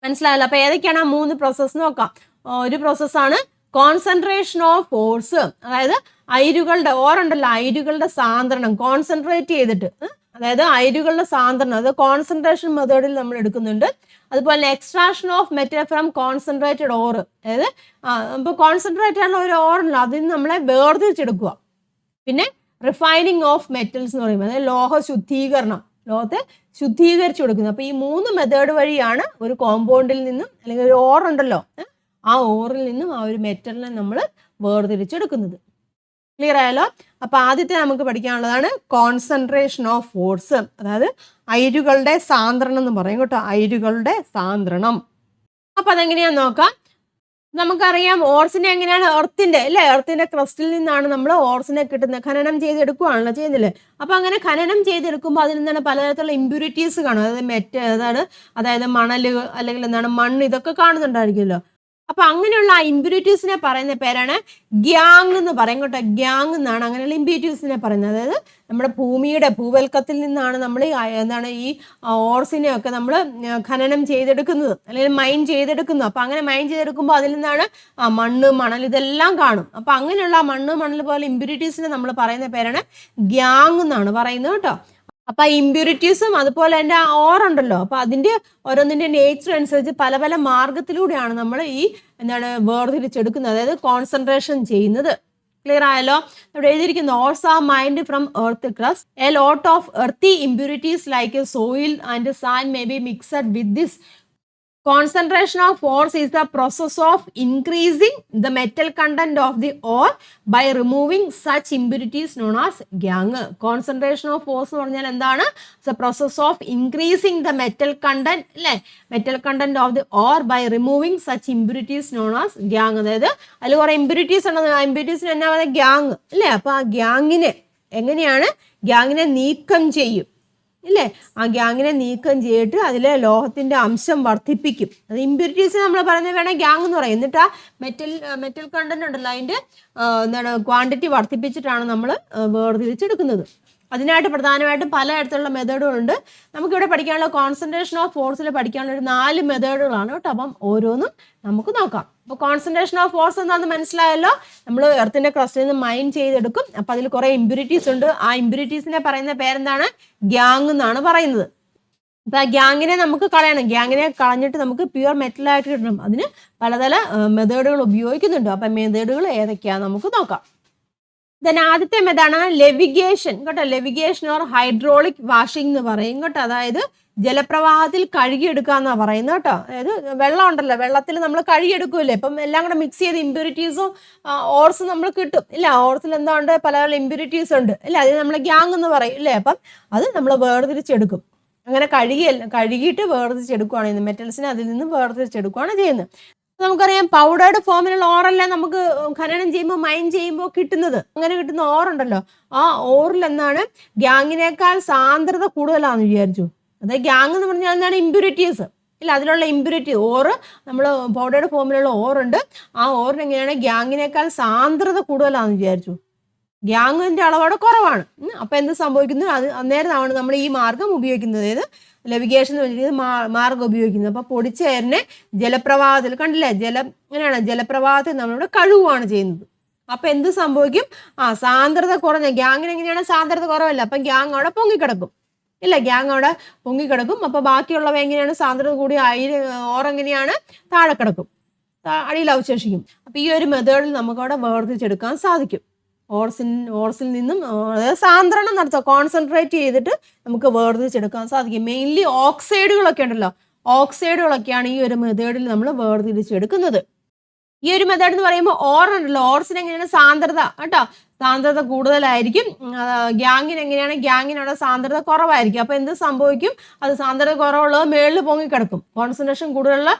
മനസ്സിലായല്ലോ? അപ്പൊ ഏതൊക്കെയാണ് ആ 3 പ്രോസസ്സ് നോക്കാം. ഒരു പ്രോസസ്സാണ് കോൺസെൻട്രേഷൻ ഓഫ് ഓർസ്, അതായത് അയിരുകളുടെ ഓറുണ്ടല്ലോ, അയിരുകളുടെ സാന്ദ്രണം കോൺസെൻട്രേറ്റ് ചെയ്തിട്ട്, അതായത് അയിരുകളുടെ സാന്ദ്രണം, അത് കോൺസെൻട്രേഷൻ മെത്തേഡിൽ നമ്മൾ എടുക്കുന്നുണ്ട്. അതുപോലെ extraction of metal from concentrated or, അതായത് ഇപ്പോൾ കോൺസെൻട്രേറ്റ് ആണ് ഒരു ഓറുണ്ടല്ലോ, അതിൽ നിന്ന് നമ്മളെ വേർതിരിച്ചെടുക്കുക. പിന്നെ റിഫൈനിങ് ഓഫ് മെറ്റൽസ് എന്ന് പറയുമ്പോൾ അതായത് ലോഹ ശുദ്ധീകരണം, ലോഹത്തെ ശുദ്ധീകരിച്ചു കൊടുക്കുന്നത്. അപ്പോൾ ഈ 3 മെത്തേഡ് വഴിയാണ് ഒരു കോമ്പൗണ്ടിൽ നിന്നും അല്ലെങ്കിൽ ഒരു ഓറുണ്ടല്ലോ, ആ ഓറിൽ നിന്നും ആ ഒരു മെറ്റലിനെ നമ്മൾ വേർതിരിച്ചെടുക്കുന്നത്. ക്ലിയർ ആയല്ലോ? അപ്പൊ ആദ്യത്തെ നമുക്ക് പഠിക്കാനുള്ളതാണ് കോൺസെൻട്രേഷൻ ഓഫ് ഫോഴ്സ്, അതായത് അയിരുകളുടെ സാന്ദ്രണം എന്ന് പറയും കേട്ടോ, അയിരുകളുടെ സാന്ദ്രണം. അപ്പൊ അതെങ്ങനെയാന്ന് നോക്കാം. നമുക്കറിയാം ഓർസിനെ എങ്ങനെയാണ് എർത്തിന്റെ ക്രസ്റ്റിൽ നിന്നാണ് നമ്മൾ ഓർസിനെ കിട്ടുന്നത്. ഖനനം ചെയ്തെടുക്കുകയാണല്ലോ ചെയ്യുന്നില്ലേ? അപ്പൊ അങ്ങനെ ഖനനം ചെയ്തെടുക്കുമ്പോൾ അതിൽ നിന്നാണ് പലതരത്തിലുള്ള ഇമ്പ്യൂരിറ്റീസ് കാണും. അതായത് മണല് അല്ലെങ്കിൽ മണ്ണ്, ഇതൊക്കെ കാണുന്നുണ്ടായിരിക്കുമല്ലോ. അപ്പൊ അങ്ങനെയുള്ള ആ ഇമ്പ്യൂരിറ്റീസിനെ പറയുന്ന പേരാണ് ഗ്യാങ് എന്ന് പറയും കേട്ടോ. ഗ്യാങ് എന്നാണ് അങ്ങനെയുള്ള ഇമ്പ്യൂരിറ്റീസിനെ പറയുന്നത്. അതായത് നമ്മുടെ ഭൂമിയുടെ ഭൂവൽക്കത്തിൽ നിന്നാണ് നമ്മൾ ഈ ഓർസിനെ ഒക്കെ നമ്മൾ ഖനനം ചെയ്തെടുക്കുന്നത് അല്ലെങ്കിൽ മൈൻ ചെയ്തെടുക്കുന്നത്. അപ്പൊ അങ്ങനെ മൈൻ ചെയ്തെടുക്കുമ്പോൾ അതിൽ നിന്നാണ് മണ്ണ്, മണൽ ഇതെല്ലാം കാണും. അപ്പൊ അങ്ങനെയുള്ള മണ്ണ്, മണൽ പോലെ ഇമ്പ്യൂരിറ്റീസിനെ നമ്മൾ പറയുന്ന പേരാണ് ഗ്യാങ് എന്നാണ് പറയുന്നത് കേട്ടോ. അപ്പൊ ആ ഇമ്പ്യൂരിറ്റീസും അതുപോലെ തന്നെ ആ ഓറുണ്ടല്ലോ, അപ്പൊ അതിന്റെ ഓരോന്നിന്റെ നേച്ചർ അനുസരിച്ച് പല പല മാർഗത്തിലൂടെയാണ് നമ്മൾ ഈ വേർതിരിച്ചെടുക്കുന്നത്, അതായത് കോൺസെൻട്രേഷൻ ചെയ്യുന്നത്. ക്ലിയർ ആയല്ലോ? ഇവിടെ എഴുതിയിരിക്കുന്നു ores are mined from earth crust. A lot of earthy impurities like soil and sand may be mixed with this. Concentration of force is the process of increasing the metal content of the ore by removing such impurities known as gangue. Concentration of force എന്ന് പറഞ്ഞാൽ എന്താണ്? It's the process of increasing the metal content, അല്ലേ? Metal content of the ore by removing such impurities known as gangue. അതായത് അതിൽ കുറെ impurities ഉണ്ട്. ആ ഇമ്പ്യൂരിറ്റീസിന് എന്നാ പറയുക? ഗ്യാങ്, അല്ലേ? അപ്പൊ ആ ഗ്യാങ്ങിനെ നീക്കം ചെയ്യും, ഇല്ലേ? ആ ഗ്യാങ്ങിനെ നീക്കം ചെയ്തിട്ട് അതിലെ ലോഹത്തിന്റെ അംശം വർദ്ധിപ്പിക്കും. അത് ഇമ്പ്യൂരിറ്റീസ് നമ്മൾ പറയുന്നത് വേണം ഗ്യാങ് എന്ന് പറയും. എന്നിട്ട് ആ മെറ്റൽ കണ്ടന്റ് ഉണ്ടല്ലോ, അതിന്റെ ക്വാണ്ടിറ്റി വർദ്ധിപ്പിച്ചിട്ടാണ് നമ്മൾ വേർതിരിച്ചെടുക്കുന്നത്. അതിനായിട്ട് പ്രധാനമായിട്ടും പലതരത്തിലുള്ള മെത്തേഡുകളുണ്ട്. നമുക്കിവിടെ പഠിക്കാനുള്ള കോൺസെൻട്രേഷൻ ഓഫ് ഫോഴ്സിൽ പഠിക്കാനുള്ള ഒരു 4 മെത്തേഡുകളാണ് കേട്ടോ. അപ്പം ഓരോന്നും നമുക്ക് നോക്കാം. അപ്പോൾ കോൺസെൻട്രേഷൻ ഓഫ് ഫോഴ്സ് എന്താണെന്ന് മനസ്സിലായല്ലോ? നമ്മൾ എർത്തിന്റെ ക്രസ്റ്റിൽ നിന്ന് മൈൻ ചെയ്തെടുക്കും. അപ്പം അതിൽ കുറേ ഇമ്പ്യൂരിറ്റീസ് ഉണ്ട്. ആ ഇമ്പ്യൂരിറ്റീസിനെ പറയുന്ന പേരെന്താണ്? ഗ്യാങ് എന്നാണ് പറയുന്നത്. അപ്പം ആ ഗ്യാങ്ങിനെ നമുക്ക് കളയണം. ഗ്യാങ്ങിനെ കളഞ്ഞിട്ട് നമുക്ക് പ്യുവർ മെറ്റലായിട്ട് കിട്ടണം. അതിന് പലതര മെത്തേഡുകൾ ഉപയോഗിക്കുന്നുണ്ട്. അപ്പം മെത്തേഡുകൾ ഏതൊക്കെയാണെന്ന് നമുക്ക് നോക്കാം. ആദ്യത്തെ മെത്തേഡാണ് ലെവിഗേഷൻ കേട്ടോ. ലെവിഗേഷൻ ഓർ ഹൈഡ്രോളിക് വാഷിംഗ് എന്ന് പറയും കേട്ടോ. അതായത് ജലപ്രവാഹത്തിൽ കഴുകിയെടുക്കുക എന്നാണ് പറയുന്നത് കേട്ടോ. അതായത് വെള്ളം ഉണ്ടല്ലോ, വെള്ളത്തിൽ നമ്മൾ കഴുകിയെടുക്കൂല്ലേ. ഇപ്പം എല്ലാം കൂടെ മിക്സ് ചെയ്ത് ഇമ്പ്യൂരിറ്റീസും ഓർസും നമ്മൾ കിട്ടും, ഇല്ല? ഓർസിൽ എന്താ ഉണ്ട്? പല പല ഇമ്പ്യൂരിറ്റീസ് ഉണ്ട്, ഇല്ല? അതിന് നമ്മൾ ഗ്യാങ് എന്ന് പറയും, ഇല്ലേ? അപ്പം അത് നമ്മൾ വേർതിരിച്ചെടുക്കും. അങ്ങനെ കഴുകിയിട്ട് വേർതിരിച്ചെടുക്കുകയാണ് ചെയ്യുന്നത്. മെറ്റൽസിനെ അതിൽ നിന്ന് വേർതിരിച്ചെടുക്കുകയാണ് ചെയ്യുന്നത്. നമുക്കറിയാം പൗഡേർഡ് ഫോമിലുള്ള ഓറെല്ലാം നമുക്ക് ഖനനം ചെയ്യുമ്പോൾ മൈൻ ചെയ്യുമ്പോൾ കിട്ടുന്നത്. അങ്ങനെ കിട്ടുന്ന ഓറുണ്ടല്ലോ, ആ ഓറിൽ എന്താണ് ഗ്യാങ്ങിനേക്കാൾ സാന്ദ്രത കൂടുതലാണെന്ന് വിചാരിച്ചു. അതായത് ഗ്യാങ് എന്ന് പറഞ്ഞാൽ എന്താണ്? ഇമ്പ്യൂരിറ്റീസ്, ഇല്ല? അതിലുള്ള ഇമ്പ്യൂരിറ്റി ഓറ് നമ്മൾ പൗഡേർഡ് ഫോമിലുള്ള ഓറുണ്ട്. ആ ഓറിന് എങ്ങനെയാണ് ഗ്യാങ്ങിനേക്കാൾ സാന്ദ്രത കൂടുതലാണെന്ന് വിചാരിച്ചു. ഗ്യാങ്ങിന്റെ അളവോടെ കുറവാണ്. അപ്പൊ എന്ത് സംഭവിക്കുന്നു? അത് അന്നേരമാണ് നമ്മൾ ഈ മാർഗം ഉപയോഗിക്കുന്നത്. അതായത് ലെവിഗേഷൻ മാർഗം ഉപയോഗിക്കുന്നത്. അപ്പൊ പൊടിച്ച എയറിനെ ജലപ്രവാഹത്തിൽ കണ്ടില്ലേ, ജലപ്രവാഹത്തിൽ നമ്മളിവിടെ കഴുകുകയാണ് ചെയ്യുന്നത്. അപ്പൊ എന്ത് സംഭവിക്കും? സാന്ദ്രത കുറഞ്ഞ ഗ്യാങ്ങിന് എങ്ങനെയാണ്? സാന്ദ്രത കുറവല്ല. അപ്പൊ ഗ്യാങ് അവിടെ പൊങ്ങിക്കിടക്കും, ഇല്ല? ഗ്യാങ് അവിടെ പൊങ്ങിക്കിടക്കും. അപ്പൊ ബാക്കിയുള്ളവ എങ്ങനെയാണ്? സാന്ദ്രത കൂടി ഓറെങ്ങനെയാണ്? താഴെ കിടക്കും, അടിയിൽ അവശേഷിക്കും. അപ്പൊ ഈ ഒരു മെത്തേഡിൽ നമുക്ക് അവിടെ വേർതിരിച്ചെടുക്കാൻ സാധിക്കും. ഓർസിൽ നിന്നും അതായത് സാന്ദ്രണം നടത്തുക, കോൺസെൻട്രേറ്റ് ചെയ്തിട്ട് നമുക്ക് വേർതിരിച്ചെടുക്കാൻ സാധിക്കും. മെയിൻലി ഓക്സൈഡുകളൊക്കെ ഉണ്ടല്ലോ, ഓക്സൈഡുകളൊക്കെയാണ് ഈ ഒരു മെത്തേഡിൽ നമ്മൾ വേർതിരിച്ചെടുക്കുന്നത്. ഈ ഒരു മെത്തേഡ് എന്ന് പറയുമ്പോൾ ഓറുണ്ടല്ലോ, ഓർസിന് എങ്ങനെയാണ്? സാന്ദ്രത കേട്ടോ, സാന്ദ്രത കൂടുതലായിരിക്കും. ഗ്യാങ്ങിന് എങ്ങനെയാണ്, ഗ്യാങ്ങിന് അവിടെ സാന്ദ്രത കുറവായിരിക്കും. അപ്പോൾ എന്ത് സംഭവിക്കും, അത് സാന്ദ്രത കുറവുള്ളത് മേളിൽ പൊങ്ങിക്കിടക്കും, കോൺസെൻട്രേഷൻ കൂടുതലുള്ള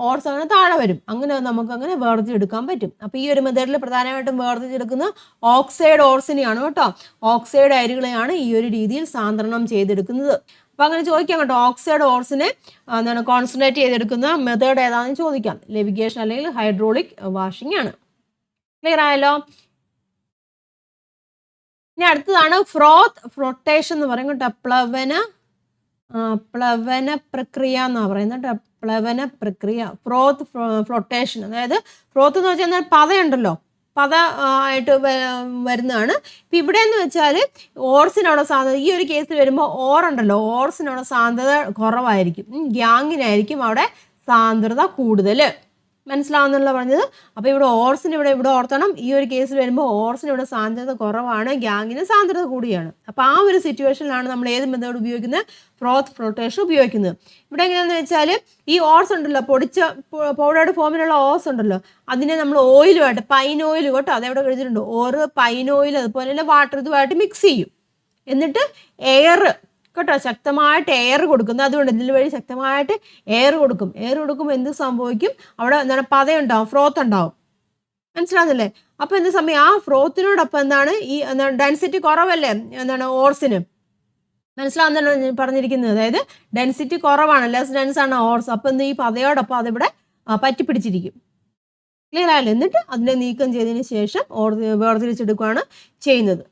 ഓർസ് അങ്ങനെ താഴെ വരും. അങ്ങനെ നമുക്ക് അങ്ങനെ വേർതിരിച്ചെടുക്കാൻ പറ്റും. അപ്പോൾ ഈ ഒരു മെത്തേഡിൽ പ്രധാനമായിട്ടും വേർതിരിച്ചെടുക്കുന്ന ഓക്സൈഡ് ഓർസിനെയാണ് കേട്ടോ. ഓക്സൈഡ് അയിരുകളെയാണ് ഈ ഒരു രീതിയിൽ സാന്ദ്രണം ചെയ്തെടുക്കുന്നത്. അപ്പോൾ അങ്ങനെ ചോദിക്കാം കേട്ടോ, ഓക്സൈഡ് ഓർസിനെ എന്താണ് കോൺസെൻട്രേറ്റ് ചെയ്തെടുക്കുന്ന മെത്തേഡ് ഏതാണെന്ന് ചോദിക്കാം. ലെവിഗേഷൻ അല്ലെങ്കിൽ ഹൈഡ്രോളിക് വാഷിംഗ് ആണ്. ക്ലിയർ ആയല്ലോ. ഇനി അടുത്തതാണ് ഫ്ലോട്ടേഷൻ എന്ന് പറയും കേട്ടോ. പ്ലവന പ്രക്രിയ എന്നാണ് പറയുന്നത് കേട്ടോ. പ്ലവന പ്രക്രിയ, ഫ്ലോട്ടേഷൻ. അതായത് ഫ്രോത്ത് എന്ന് വെച്ചാൽ പതയുണ്ടല്ലോ, പത ആയിട്ട് വരുന്നതാണ്. ഇപ്പം ഇവിടെ എന്ന് വെച്ചാൽ ഓർസിനവിടെ സാന്ദ്രത, ഈ ഒരു കേസിൽ വരുമ്പോൾ ഓറുണ്ടല്ലോ, ഓർസിനവിടെ സാന്ദ്രത കുറവായിരിക്കും, ഗ്യാങ്ങിനായിരിക്കും അവിടെ സാന്ദ്രത കൂടുതൽ. മനസ്സിലാവുന്നുള്ള പറഞ്ഞത്. അപ്പോൾ ഇവിടെ ഓർസിന് ഇവിടെ ഓർത്തണം, ഈ ഒരു കേസിൽ വരുമ്പോൾ ഓർസിന് ഇവിടെ സാന്ദ്രത കുറവാണ്, ഗ്യാങ്ങിന് സാന്ദ്രത കൂടിയാണ്. അപ്പോൾ ആ ഒരു സിറ്റുവേഷനിലാണ് നമ്മൾ ഏത് മെത്തേഡ് ഉപയോഗിക്കുന്നത്, ഫ്ലോട്ടേഷൻ ഉപയോഗിക്കുന്നത്. ഇവിടെ എങ്ങനെയാണെന്ന് വെച്ചാൽ ഈ ഓർസ് ഉണ്ടല്ലോ, പൊടിച്ച പൗഡേർഡ് ഫോമിലുള്ള ഓർസ് ഉണ്ടല്ലോ, അതിനെ നമ്മൾ ഓയിലുമായിട്ട്, പൈൻ ഓയിൽ കേട്ടോ, അതെവിടെ എഴുതിയിട്ടുണ്ട്, ഓറ് പൈൻ ഓയിൽ അതുപോലെ തന്നെ വാട്ടർ ഇതുമായിട്ട് മിക്സ് ചെയ്യും. എന്നിട്ട് എയർ കേട്ടോ, ശക്തമായിട്ട് എയർ കൊടുക്കുന്നത്. അതുകൊണ്ട് ഇതിൽ വഴി ശക്തമായിട്ട് എയർ കൊടുക്കുമ്പോൾ എന്ത് സംഭവിക്കും, അവിടെ എന്താണ് പതയുണ്ടാവും, ഫ്രോത്ത് ഉണ്ടാവും. മനസ്സിലാകുന്നില്ലേ? അപ്പോൾ എന്ത് സമയം ആ ഫ്രോത്തിനോടൊപ്പം എന്താണ് ഈ ഡെൻസിറ്റി കുറവല്ലേ എന്താണ് ഓർസിന്, മനസ്സിലാവുന്നല്ലോ പറഞ്ഞിരിക്കുന്നത്. അതായത് ഡെൻസിറ്റി കുറവാണ്, ലെസ് ഡെൻസ് ആണ് ഓർസ്. അപ്പോൾ എന്ത് ഈ പതയോടൊപ്പം അതിവിടെ പറ്റിപ്പിടിച്ചിരിക്കും. ക്ലിയർ ആയല്ലോ. എന്നിട്ട് അതിനെ നീക്കം ചെയ്തതിന് ശേഷം വേർതിരിച്ചെടുക്കുകയാണ് ചെയ്യുന്നത്.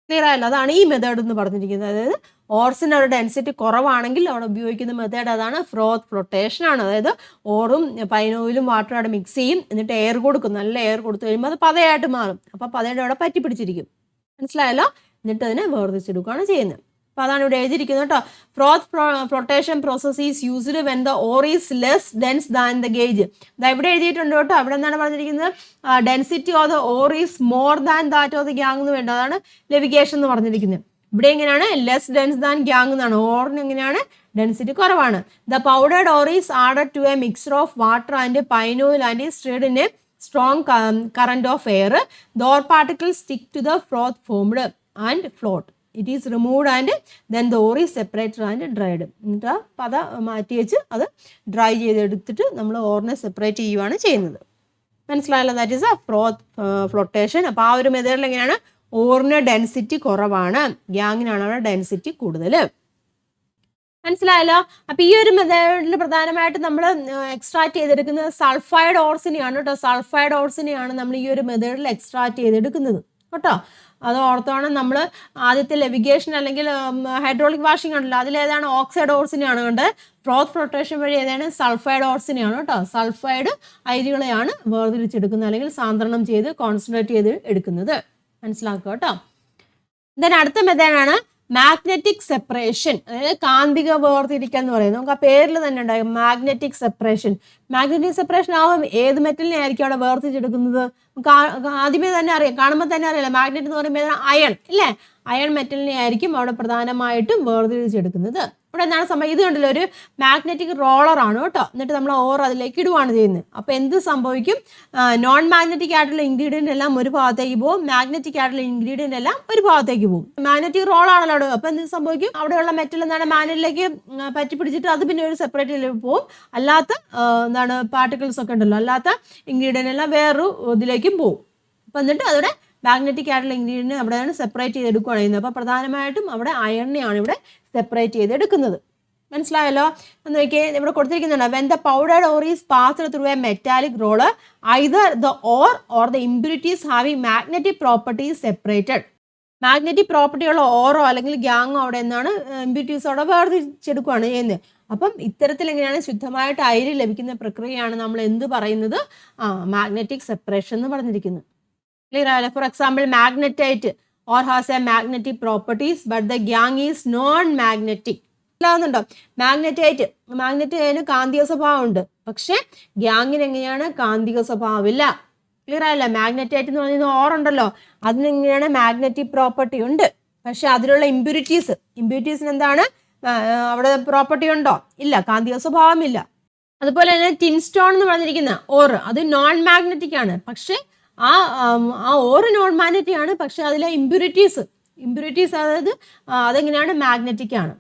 ക്ലിയർ ആയല്ലോ. അതാണ് ഈ മെത്തേഡ് എന്ന് പറഞ്ഞിരിക്കുന്നത്. അതായത് ഓർസിന് ഒരു ഡെൻസിറ്റി കുറവാണെങ്കിൽ അവിടെ ഉപയോഗിക്കുന്ന മെത്തേഡ് അതാണ് ഫ്ലോട്ടേഷൻ ആണ്. അതായത് ഓറും പൈൻ ഓയിലും വാട്ടറും അവിടെ മിക്സ് ചെയ്യും, എന്നിട്ട് എയർ കൊടുക്കും, നല്ല എയർ കൊടുത്തു കഴിയുമ്പോൾ അത് പതയായിട്ട് മാറും. അപ്പോൾ പതയുടെ അവിടെ പറ്റി പിടിച്ചിരിക്കും. മനസ്സിലായല്ലോ. എന്നിട്ട് അതിനെ വേർതിരിച്ചെടുക്കുകയാണ് ചെയ്യുന്നത്. അപ്പോൾ അതാണ് ഇവിടെ എഴുതിയിരിക്കുന്നത് കേട്ടോ. Flotation process is used when the ore is less dense than the gauge. അത് ഇവിടെ എഴുതിയിട്ടുണ്ട് കേട്ടോ. അവിടെ എന്താണ് പറഞ്ഞിരിക്കുന്നത്, density of the ore is more than that of the gang എന്ന് വേണ്ട, അതാണ് ലെവിഗേഷൻ എന്ന് പറഞ്ഞിരിക്കുന്നത്. ഇവിടെ എങ്ങനെയാണ്, ലെസ് ഡെൻസ് ദാൻ ഗ്യാങ് എന്നാണ്. ഓറിന് എങ്ങനെയാണ്, ഡെൻസിറ്റി കുറവാണ്. The powdered ore is added to a mixer of water and pine oil and is stirred in a strong current of air. The ore particles stick to the froth formed and float. It is removed and then the ore is separated and dried. എന്നിട്ട് പത മാറ്റി വെച്ച് അത് dry ചെയ്തെടുത്തിട്ട് നമ്മൾ ഓറിനെ separate ചെയ്യുകയാണ് ചെയ്യുന്നത്. മനസ്സിലായല്ലോ. That is flotation. അപ്പോൾ ആ ഒരു മെത്തേഡിൽ എങ്ങനെയാണ്, ഓറിന് ഡെൻസിറ്റി കുറവാണ്, ഗ്യാങ്ങിനാണ് അവിടെ ഡെൻസിറ്റി കൂടുതൽ. മനസ്സിലായല്ലോ. അപ്പോൾ ഈ ഒരു മെത്തേഡിൽ പ്രധാനമായിട്ട് നമ്മൾ എക്സ്ട്രാക്ട് ചെയ്തെടുക്കുന്നത് സൾഫൈഡ് ഓർസിനെയാണ് കേട്ടോ. സൾഫൈഡ് ഓർസിനെയാണ് നമ്മൾ ഈ ഒരു മെത്തേഡിൽ എക്സ്ട്രാക്ട് ചെയ്തെടുക്കുന്നത് കേട്ടോ. അത് ഓർത്തോണം. നമ്മൾ ആദ്യത്തെ ലെവിഗേഷൻ അല്ലെങ്കിൽ ഹൈഡ്രോളിക് വാഷിംഗ് ഉണ്ടല്ലോ, അതിലേതാണ് ഓക്സൈഡ് ഓർസിനെയാണ് കണ്ടത്. ഫ്ലോട്ടേഷൻ വഴി ഏതാണ്, സൾഫൈഡ് ഓർസിനെയാണ് കേട്ടോ. സൾഫൈഡ് അയിരുകളെയാണ് വേർതിരിച്ചെടുക്കുന്നത് അല്ലെങ്കിൽ സാന്ദ്രണം ചെയ്ത് കോൺസെൻട്രേറ്റ് ചെയ്ത് എടുക്കുന്നത്. മനസ്സിലാക്കുക കേട്ടോ. ദെൻ അടുത്ത മെത്തേഡാണ് മാഗ്നറ്റിക് സെപ്പറേഷൻ, അതായത് കാന്തിക വേർതിരിക്കുക എന്ന് പറയുന്നത്. നമുക്ക് ആ പേരിൽ തന്നെ ഉണ്ടാകും, മാഗ്നറ്റിക് സെപ്പറേഷൻ. മാഗ്നറ്റിക് സെപ്പറേഷൻ ആവുമ്പോൾ ഏത് മെറ്റലിനെ ആയിരിക്കും അവിടെ വേർതിരിച്ചെടുക്കുന്നത്, നമുക്ക് ആദ്യമേ തന്നെ അറിയാം, കാണുമ്പോൾ തന്നെ അറിയാലോ. മാഗ്നറ്റ് എന്ന് പറയുമ്പോൾ അയൺ ഇല്ലേ, അയൺ മെറ്റലിനെ ആയിരിക്കും അവിടെ പ്രധാനമായിട്ടും വേർതിരിച്ചെടുക്കുന്നത്. ഇവിടെ എന്താണ് സംഭവം, ഇത് കണ്ടല്ലോ, ഒരു മാഗ്നറ്റിക് റോളറാണ് കേട്ടോ. എന്നിട്ട് നമ്മൾ ഓർ അതിലേക്ക് ഇടുവാണ് ചെയ്യുന്നത്. അപ്പോൾ എന്ത് സംഭവിക്കും, നോൺ മാഗ്നറ്റിക് ആയിട്ടുള്ള ഇൻഗ്രീഡിയൻ്റ് എല്ലാം ഒരു ഭാഗത്തേക്ക് പോകും, മാഗ്നറ്റിക് ആയിട്ടുള്ള ഇൻഗ്രീഡിയൻ്റ് എല്ലാം ഒരു ഭാഗത്തേക്ക് പോകും. മാഗ്നറ്റിക് റോളാണല്ലോ അവിടെ. അപ്പോൾ എന്ത് സംഭവിക്കും, അവിടെയുള്ള മെറ്റൽ എന്താണ് മാഗ്നറ്റിലേക്ക് പറ്റി പിടിച്ചിട്ട് അത് പിന്നെ ഒരു സെപ്പറേറ്റിലേക്ക് പോകും. അല്ലാത്ത എന്താണ് പാർട്ടിക്കിൾസ് ഒക്കെ ഉണ്ടല്ലോ, അല്ലാത്ത ഇൻഗ്രീഡിയൻ്റ് എല്ലാം വേറൊരു ഇതിലേക്കും പോകും. അപ്പോൾ എന്നിട്ട് അതോടെ മാഗ്നറ്റിക് ആയിട്ടുള്ള ഇൻഗ്രീഡിയൻറ്റ് അവിടെയാണ് സെപ്പറേറ്റ് ചെയ്തെടുക്കുകയാണ് ചെയ്യുന്നത്. അപ്പോൾ പ്രധാനമായിട്ടും അവിടെ അയണിനെയാണ് ഇവിടെ സെപ്പറേറ്റ് ചെയ്തെടുക്കുന്നത്. മനസ്സിലായല്ലോ. എന്ന് നോക്കിയേ, ഇവിടെ കൊടുത്തിരിക്കുന്നുണ്ട്, when the powdered ore is passed through a metallic roller either the ore the impurities having magnetic properties separated. Magnetic പ്രോപ്പർട്ടിയുള്ള ഓറോ അല്ലെങ്കിൽ ഗ്യാങ്ങോ അവിടെ നിന്നാണ് ഇംപ്യൂരിറ്റീസ് അവിടെ വേർതിരിച്ചെടുക്കുകയാണ് ചെയ്യുന്നത്. അപ്പം ഇത്തരത്തിൽ എങ്ങനെയാണ് ശുദ്ധമായിട്ട് അയിര് ലഭിക്കുന്ന പ്രക്രിയയാണ് നമ്മൾ എന്ത് പറയുന്നത്, മാഗ്നറ്റിക് സെപ്പറേഷൻ എന്ന് പറഞ്ഞിരിക്കുന്നത്. ക്ലിയർ ആയല്ലോ. For example, magnetite or has A magnetic properties but the gang is known magnetic. മനസ്സിലാവുന്നുണ്ടോ? മാഗ്നറ്റൈറ്റിന് കാന്തിക സ്വഭാവം ഉണ്ട്, പക്ഷെ ഗ്യാങ്ങിന് എങ്ങനെയാണ്, കാന്തിക സ്വഭാവമില്ല. ക്ലിയർ ആയല്ലോ. മാഗ്നറ്റൈറ്റ് എന്ന് പറയുന്ന ഓറുണ്ടല്ലോ, അതിനെങ്ങനെയാണ് മാഗ്നറ്റിക് പ്രോപ്പർട്ടി ഉണ്ട്, പക്ഷെ അതിലുള്ള ഇമ്പ്യൂരിറ്റീസിന് എന്താണ്, അവിടെ പ്രോപ്പർട്ടി ഉണ്ടോ, ഇല്ല, കാന്തിക സ്വഭാവമില്ല. അതുപോലെ തന്നെ ടിൻ സ്റ്റോൺ എന്ന് പറഞ്ഞിരിക്കുന്ന ഓർ അത് നോൺ മാഗ്നറ്റിക് ആണ്, പക്ഷെ ആ ഓറ് നോൺ മാഗ്നറ്റിക് ആണ്, പക്ഷെ അതിലെ ഇമ്പ്യൂരിറ്റീസ് അതായത് അതെങ്ങനെയാണ് മാഗ്നറ്റിക് ആണ്.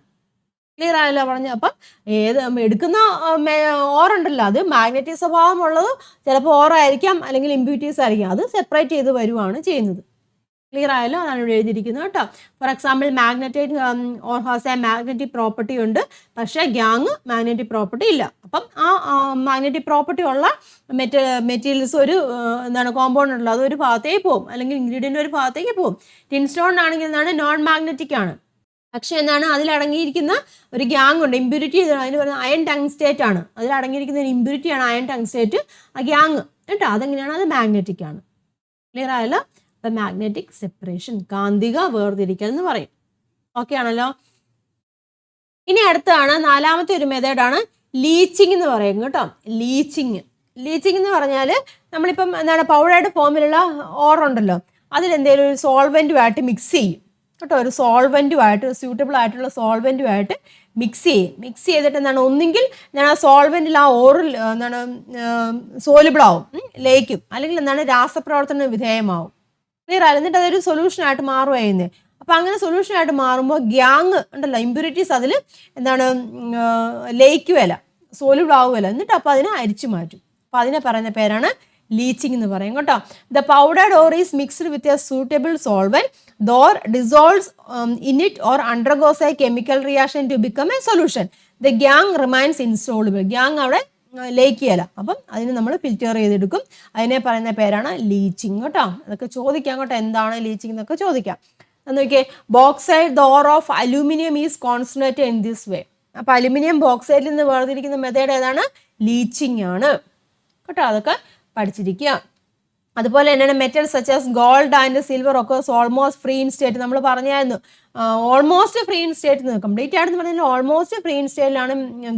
ക്ലിയർ ആയല്ലോ പറഞ്ഞു. അപ്പം ഏത് എടുക്കുന്ന ഓറുണ്ടല്ലോ അത് മാഗ്നറ്റിക് സ്വഭാവമുള്ളത് ചിലപ്പോൾ ഓറായിരിക്കാം, അല്ലെങ്കിൽ ഇമ്പ്യൂരിറ്റീസ് ആയിരിക്കാം. അത് സെപ്പറേറ്റ് ചെയ്ത് വരുവാണ് ചെയ്യുന്നത്. ക്ലിയർ ആയല്ലോ, അതാണ് ഇവിടെ എഴുതിയിരിക്കുന്നത് കേട്ടോ. For example magnetite or has A magnetic property ഉണ്ട്, പക്ഷേ ഗ്യാങ് മാഗ്നറ്റിക് പ്രോപ്പർട്ടി ഇല്ല. അപ്പം ആ മാഗ്നറ്റിക് പ്രോപ്പർട്ടി ഉള്ള മെറ്റീരിയൽസ് ഒരു എന്താണ് കോമ്പൗണ്ട് ഉള്ളത് അത് ഒരു ഭാഗത്തേക്ക് പോകും, അല്ലെങ്കിൽ ഇൻഗ്രീഡിയൻ്റ് ഒരു ഭാഗത്തേക്ക് പോകും. ടിൻ സ്റ്റോൺ ആണെങ്കിൽ എന്താണ് നോൺ മാഗ്നറ്റിക് ആണ്, പക്ഷെ എന്താണ് അതിലടങ്ങിയിരിക്കുന്ന ഒരു ഗ്യാങ് ഉണ്ട്, ഇമ്പ്യൂരിറ്റി അതിന് പറയുന്നത് അയൺ ടങ്സ്റ്റേറ്റ് ആണ്. അതിലടങ്ങിയിരിക്കുന്ന ഒരു ഇമ്പ്യൂരിറ്റിയാണ് അയൺ ടങ്സ്റ്റേറ്റ്, ആ ഗ്യാങ് കേട്ടോ. അതെങ്ങനെയാണ്? അത് മാഗ്നറ്റിക് ആണ്. ക്ലിയർ ആയല്ലോ. അപ്പം മാഗ്നറ്റിക് സെപ്പറേഷൻ, കാന്തിക വേർതിരിക്കൽ എന്ന് പറയും. ഓക്കെ ആണല്ലോ. ഇനി അടുത്താണ് നാലാമത്തെ ഒരു മെത്തേഡാണ് ലീച്ചിങ് എന്ന് പറയും കേട്ടോ. ലീച്ചിങ് എന്ന് പറഞ്ഞാൽ നമ്മളിപ്പം എന്താണ് പൗഡേർഡ് ഫോമിലുള്ള ഓറുണ്ടല്ലോ, അതിലെന്തെങ്കിലും ഒരു സോൾവെൻറ്റുമായിട്ട് മിക്സ് ചെയ്യും കേട്ടോ. ഒരു സോൾവെൻറ്റുമായിട്ട്, സ്യൂട്ടബിൾ ആയിട്ടുള്ള സോൾവെൻറ്റുമായിട്ട് മിക്സ് ചെയ്തിട്ട് എന്താണ് ഒന്നുകിൽ ഞാൻ ആ സോൾവെൻറ്റിൽ ആ ഓറിൽ എന്താണ് സോലിബിൾ ആവും, ലയിക്കും, അല്ലെങ്കിൽ എന്താണ് രാസപ്രവർത്തന വിധേയമാവും. ക്ലിയർ ആയി. എന്നിട്ട് അതൊരു സൊല്യൂഷനായിട്ട് മാറുമായിരുന്നേ. അപ്പം അങ്ങനെ സൊല്യൂഷനായിട്ട് മാറുമ്പോൾ ഗ്യാങ് ഉണ്ടല്ലോ, ഇമ്പ്യൂരിറ്റീസ് അതിൽ എന്താണ് ലയിക്കുവല്ല, സോലിബിൾ ആവുമല്ല. എന്നിട്ട് അപ്പോൾ അതിനെ അരിച്ചു മാറ്റും. അപ്പം അതിനെ പറയുന്ന പേരാണ് ലീച്ചിങ് എന്ന് പറയും കേട്ടോ. The powdered ore is mixed with a suitable solvent, the ore dissolves in it or undergoes a chemical reaction to become a solution. The gangue remains insoluble. Gangue അവിടെ ലയിക്കുകയല്ല. അപ്പം അതിന് നമ്മൾ ഫിൽറ്റർ ചെയ്തെടുക്കും. അതിനെ പറയുന്ന പേരാണ് ലീച്ചിങ് കേട്ടോ. അതൊക്കെ ചോദിക്കാം കേട്ടോ, എന്താണ് ലീച്ചിങ് എന്നൊക്കെ ചോദിക്കാം. നോക്കിയേ, bauxite the ore of aluminium is concentrated in this way. അപ്പം അലുമിനിയം ബോക്സൈഡിൽ നിന്ന് വേർതിരിക്കുന്ന മെത്തേഡ് ഏതാണ്? ലീച്ചിങ് ആണ് കേട്ടോ. അതൊക്കെ പഠിച്ചിരിക്കുക. അതുപോലെ തന്നെയാണ് metal such as gold and silver ഒക്കെ ഓൾമോസ്റ്റ് ഫ്രീ ഇൻ സ്റ്റേറ്റ്. നമ്മൾ പറഞ്ഞായിരുന്നു almost free in state, complete ആയിട്ടെന്ന് പറഞ്ഞാൽ ഓൾമോസ്റ്റ് ഫ്രീ ഇൻ സ്റ്റേറ്റിലാണ്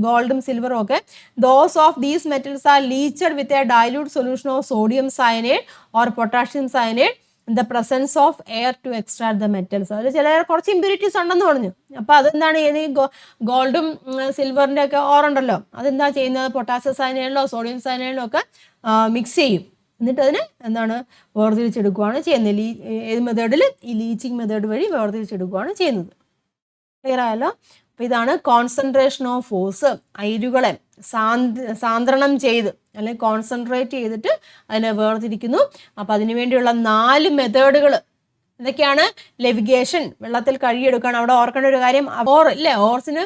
ഗോൾഡും സിൽവറും ഒക്കെ. Those of these metals are leached with a dilute solution of sodium cyanide or potassium cyanide in the presence of air to extract the metals. അതിൽ ചില കുറച്ച് impurities ഉണ്ടെന്ന് പറഞ്ഞു. അപ്പോൾ അതെന്താണ് ചെയ്യുന്നത്? ഗോൾഡും സിൽവറിൻ്റെ ഒക്കെ ഓറുണ്ടല്ലോ, അതെന്താ ചെയ്യുന്നത്? പൊട്ടാസ്യം സയനൈഡിലോ സോഡിയം സയനൈഡിലോ ഒക്കെ മിക്സ് ചെയ്യും. എന്നിട്ട് അതിനെ എന്താണ് വേർതിരിച്ചെടുക്കുകയാണ് ചെയ്യുന്നത്. ഏത് മെത്തേഡിൽ? ഈ ലീച്ചിങ് മെത്തേഡ് വഴി വേർതിരിച്ചെടുക്കുകയാണ് ചെയ്യുന്നത്. ക്ലിയർ ആയല്ലോ. അപ്പോൾ ഇതാണ് കോൺസെൻട്രേഷൻ ഓഫ് ഫോഴ്സ്. അയിരുകളെ സാന്ദ്രണം ചെയ്ത് അല്ലെങ്കിൽ കോൺസെൻട്രേറ്റ് ചെയ്തിട്ട് അതിനെ വേർതിരിക്കുന്നു. അപ്പോൾ അതിനു വേണ്ടിയുള്ള 4 മെത്തേഡുകൾ എന്തൊക്കെയാണ്? ലെവിഗേഷൻ, വെള്ളത്തിൽ കഴുകിയെടുക്കുകയാണ്. അവിടെ ഓർക്കേണ്ട ഒരു കാര്യം, ഓർ ഇല്ലേ, ഓർസിന്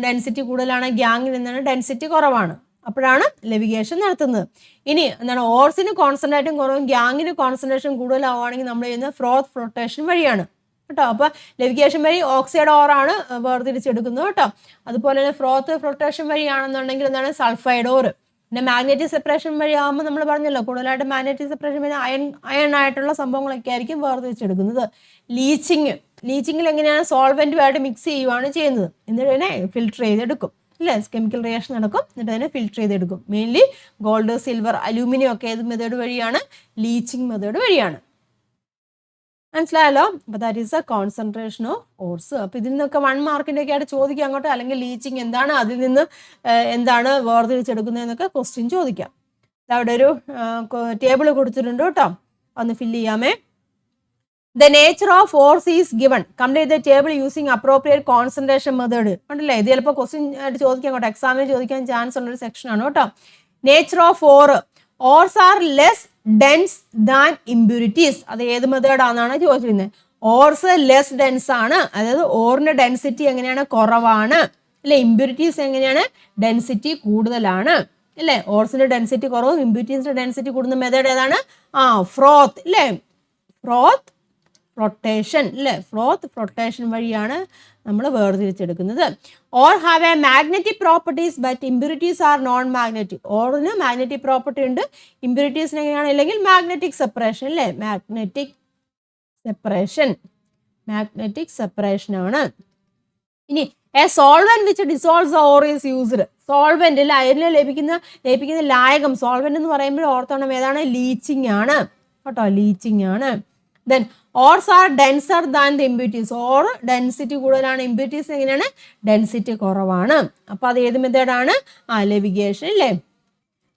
ഡെൻസിറ്റി കൂടുതലാണ്, ഗ്യാങ്ങിന് എന്താണ് ഡെൻസിറ്റി കുറവാണ്. അപ്പോഴാണ് ലെവിഗേഷൻ നടത്തുന്നത്. ഇനി എന്താണ് ഓർസിന് കോൺസെൻട്രേറ്റും കുറവും ഗ്യാങ്ങിന് കോൺസെൻട്രേഷൻ കൂടുതലാവുകയാണെങ്കിൽ നമ്മൾ ചെയ്യുന്നത് ഫ്രോത്ത് ഫ്ലോട്ടേഷൻ വഴിയാണ് കേട്ടോ. അപ്പോൾ ലെവിഗേഷൻ വഴി ഓക്സൈഡ് ഓറാണ് വേർതിരിച്ചെടുക്കുന്നത് കേട്ടോ. അതുപോലെ തന്നെ ഫ്രോത്ത് ഫ്ലോട്ടേഷൻ വഴിയാണെന്നുണ്ടെങ്കിൽ എന്താണ് സൾഫൈഡ് ഓർ. പിന്നെ മാഗ്നറ്റിക് സെപ്പറേഷൻ വഴി ആകുമ്പോൾ നമ്മൾ പറഞ്ഞല്ലോ കൂടുതലായിട്ട് മാഗ്നറ്റിക് സെപ്പറേഷൻ വഴി അയൺ ആയിട്ടുള്ള സംഭവങ്ങളൊക്കെ ആയിരിക്കും വേർതിരിച്ചെടുക്കുന്നത്. ലീച്ചിങ്ങിൽ എങ്ങനെയാണ്? സോൾവെൻറ്റുമായിട്ട് മിക്സ് ചെയ്യുകയാണ് ചെയ്യുന്നത്. എന്നിട്ട് തന്നെ ഫിൽറ്റർ ചെയ്തെടുക്കും അല്ലേ, കെമിക്കൽ റിയാക്ഷൻ നടക്കും, എന്നിട്ട് അതിനെ ഫിൽറ്റർ ചെയ്തെടുക്കും. മെയിൻലി ഗോൾഡ്, സിൽവർ, അലൂമിനിയം ഒക്കെ ഏത് മെത്തേഡ് വഴിയാണ്? ലീച്ചിങ് മെത്തേഡ് വഴിയാണ്. മനസ്സിലായല്ലോ. അപ്പോൾ that is A concentration of ഓർസ്. അപ്പോൾ ഇതിൽ നിന്നൊക്കെ 1 മാർക്കിൻ്റെ ഒക്കെ ആയിട്ട് ചോദിക്കാം അങ്ങോട്ട്, അല്ലെങ്കിൽ ലീച്ചിങ് എന്താണ്, അതിൽ നിന്ന് എന്താണ് വേർതിരിച്ചെടുക്കുന്നതെന്നൊക്കെ ക്വസ്റ്റ്യൻ ചോദിക്കാം. അവിടെ ഒരു ടേബിൾ കൊടുത്തിട്ടുണ്ട് കേട്ടോ, ഒന്ന് fill ചെയ്യാമേ. The nature of force is given. Complete the table using appropriate concentration method. ഉണ്ടല്ലേ, ഇത് ചിലപ്പോൾ ക്വസ്റ്റ്യൻ ആയിട്ട് ചോദിക്കാൻ കേട്ടോ, എക്സാമിന് ചോദിക്കാൻ ചാൻസ് ഉള്ളൊരു സെക്ഷനാണ് കേട്ടോ. Nature of ores are less dense than impurities. അത് ഏത് മെത്തേഡാണെന്നാണ് ചോദിച്ചിരുന്നത്. ഓർസ് ലെസ് ഡെൻസ് ആണ്, അതായത് ഓറിന്റെ ഡെൻസിറ്റി എങ്ങനെയാണ്? കുറവാണ് അല്ലേ. ഇമ്പ്യൂരിറ്റീസ് എങ്ങനെയാണ്? ഡെൻസിറ്റി കൂടുതലാണ് അല്ലേ. ഓർസിന്റെ ഡെൻസിറ്റി കുറവും ഇമ്പ്യൂരിറ്റീസിന്റെ ഡെൻസിറ്റി കൂടുന്ന മെത്തേഡ് ഏതാണ്? ഫ്രോത്ത് അല്ലേ, ഫ്രോത്ത് ഫ്ലോട്ടേഷൻ അല്ലേ. ഫ്രോത്ത് ഫ്ലോട്ടേഷൻ വഴിയാണ് നമ്മൾ വേർതിരിച്ചെടുക്കുന്നത്. Ore have a magnetic properties but impurities are non magnetic. ഓറിന് മാഗ്നറ്റിക് പ്രോപ്പർട്ടി ഉണ്ട്, ഇമ്പ്യൂരിറ്റീസിന് എങ്ങനെയാണ്? അല്ലെങ്കിൽ മാഗ്നറ്റിക് സെപ്പറേഷൻ അല്ലേ, മാഗ്നറ്റിക് സെപ്പറേഷൻ ആണ്. ഇനി a solvent which dissolves ore is used. Solvent അല്ല, അതിൽ ലയിപ്പിക്കുന്ന ലായകം സോൾവെന്റ് എന്ന് പറയുമ്പോൾ ഓർത്തോണം ഏതാണ്? ലീച്ചിങ് ആണ് കേട്ടോ, ലീച്ചിങ് ആണ്. Then ores are denser than the impurities. Or density കൂടുതലാണ്, ഇമ്പ്യൂരിറ്റീസ് എങ്ങനെയാണ്? ഡെൻസിറ്റി കുറവാണ്. അപ്പോൾ അത് ഏത് മെത്തേഡാണ്? ലെവിഗേഷൻ അല്ലേ.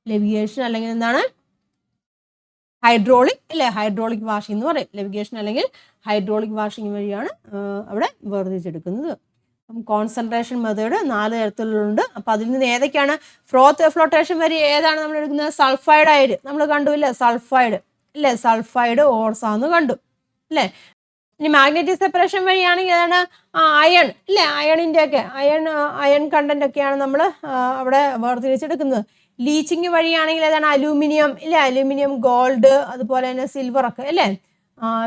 ലെവിഗേഷൻ അല്ലെങ്കിൽ എന്താണ്? ഹൈഡ്രോളിക് അല്ലേ, ഹൈഡ്രോളിക് വാഷിംഗ് എന്ന് പറയും. ലെവിഗേഷൻ അല്ലെങ്കിൽ ഹൈഡ്രോളിക് വാഷിംഗ് വഴിയാണ് അവിടെ വേർതിരിച്ചെടുക്കുന്നത്. കോൺസെൻട്രേഷൻ മെത്തേഡ് 4 തരത്തിലുണ്ട്. അപ്പം അതിൽ നിന്ന് ഏതൊക്കെയാണ്? ഫ്ലോട്ടേഷൻ വഴി ഏതാണ് നമ്മൾ എടുക്കുന്നത്? സൾഫൈഡ് അയഡ് നമ്മൾ കണ്ടു ഇല്ലേ, സൾഫൈഡ് അല്ലേ, സൾഫൈഡ് ഓർസാന്ന് കണ്ടു അല്ലേ. ഇനി മാഗ്നറ്റിക് സെപ്പറേഷൻ വഴിയാണെങ്കിൽ ഏതാണ്? അയൺ അല്ലേ, അയണിൻ്റെ ഒക്കെ അയൺ കണ്ടന്റ് ഒക്കെയാണ് നമ്മൾ അവിടെ വേർതിരിച്ചെടുക്കുന്നത്. ലീച്ചിങ് വഴിയാണെങ്കിൽ ഏതാണ്? അലൂമിനിയം ഇല്ലേ, അലൂമിനിയം, ഗോൾഡ്, അതുപോലെ തന്നെ സിൽവർ ഒക്കെ അല്ലേ.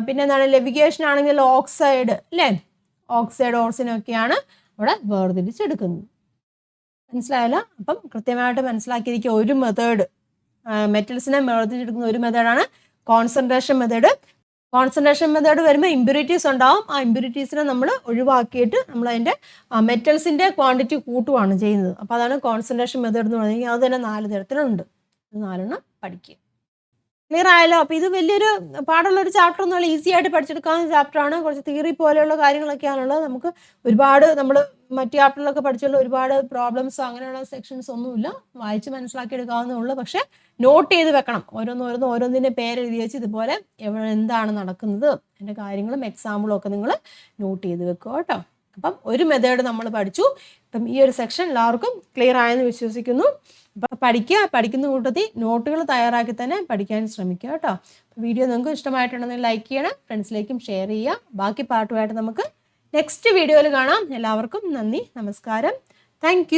പിന്നെ എന്താണ്? ലെവിഗേഷൻ ആണെങ്കിൽ ഓക്സൈഡ് അല്ലേ, ഓക്സൈഡ് ഓർസിനൊക്കെയാണ് അവിടെ വേർതിരിച്ചെടുക്കുന്നത്. മനസ്സിലായല്ലോ? അപ്പം കൃത്യമായിട്ട് മനസ്സിലാക്കിയിരിക്കുക. ഒരു മെത്തേഡ് മെറ്റൽസിനെ വേർതിരിച്ചെടുക്കുന്ന ഒരു മെത്തേഡാണ് കോൺസെൻട്രേഷൻ മെത്തേഡ്. കോൺസെൻട്രേഷൻ മെത്തേഡ് വരുമ്പോൾ ഇമ്പ്യൂരിറ്റീസ് ഉണ്ടാവും. ആ ഇമ്പ്യൂരിറ്റീസിനെ നമ്മൾ ഒഴിവാക്കിയിട്ട് നമ്മൾ അതിൻ്റെ മെറ്റൽസിൻ്റെ ക്വാണ്ടിറ്റി കൂട്ടുകയാണ് ചെയ്യുന്നത്. അപ്പോൾ അതാണ് കോൺസെൻട്രേഷൻ മെത്തേഡ് എന്ന് പറയുന്നത്. അത് തന്നെ 4 തരത്തിലുണ്ട്. 4 പഠിക്കുക. ക്ലിയർ ആയല്ലോ? അപ്പോൾ ഇത് വലിയൊരു പാടുള്ളൊരു ചാപ്റ്റർ ഒന്നുമല്ല, ഈസി ആയിട്ട് പഠിച്ചെടുക്കാവുന്ന ചാപ്റ്ററാണ്. കുറച്ച് തിയറി പോലെയുള്ള കാര്യങ്ങളൊക്കെയാണുള്ളത്. നമുക്ക് ഒരുപാട് നമ്മൾ മറ്റു ചാപ്റ്ററിലൊക്കെ പഠിച്ചുള്ള ഒരുപാട് പ്രോബ്ലംസ് അങ്ങനെയുള്ള സെക്ഷൻസ് ഒന്നുമില്ല, വായിച്ച് മനസ്സിലാക്കിയെടുക്കാവുന്നേ ഉള്ളൂ. പക്ഷേ നോട്ട് ചെയ്ത് വെക്കണം. ഓരോന്നിൻ്റെ പേരെഴുതി വെച്ച് ഇതുപോലെ എന്താണ് നടക്കുന്നത് അതിൻ്റെ കാര്യങ്ങളും എക്സാമ്പിളും ഒക്കെ നിങ്ങൾ നോട്ട് ചെയ്ത് വെക്കുക കേട്ടോ. അപ്പം ഒരു മെത്തേഡ് നമ്മൾ പഠിച്ചു. അപ്പം ഈ ഒരു സെക്ഷൻ എല്ലാവർക്കും ക്ലിയർ ആയെന്ന് വിശ്വസിക്കുന്നു. അപ്പം പഠിക്കുന്ന കൂട്ടത്തിൽ നോട്ടുകൾ തയ്യാറാക്കി തന്നെ പഠിക്കാൻ ശ്രമിക്കുക കേട്ടോ. വീഡിയോ നിങ്ങൾക്ക് ഇഷ്ടമായിട്ടുണ്ടെങ്കിൽ ലൈക്ക് ചെയ്യണം, ഫ്രണ്ട്സിലേക്കും ഷെയർ ചെയ്യുക. ബാക്കി പാർട്ടുമായിട്ട് നമുക്ക് നെക്സ്റ്റ് വീഡിയോയിൽ കാണാം. എല്ലാവർക്കും നന്ദി, നമസ്കാരം, താങ്ക്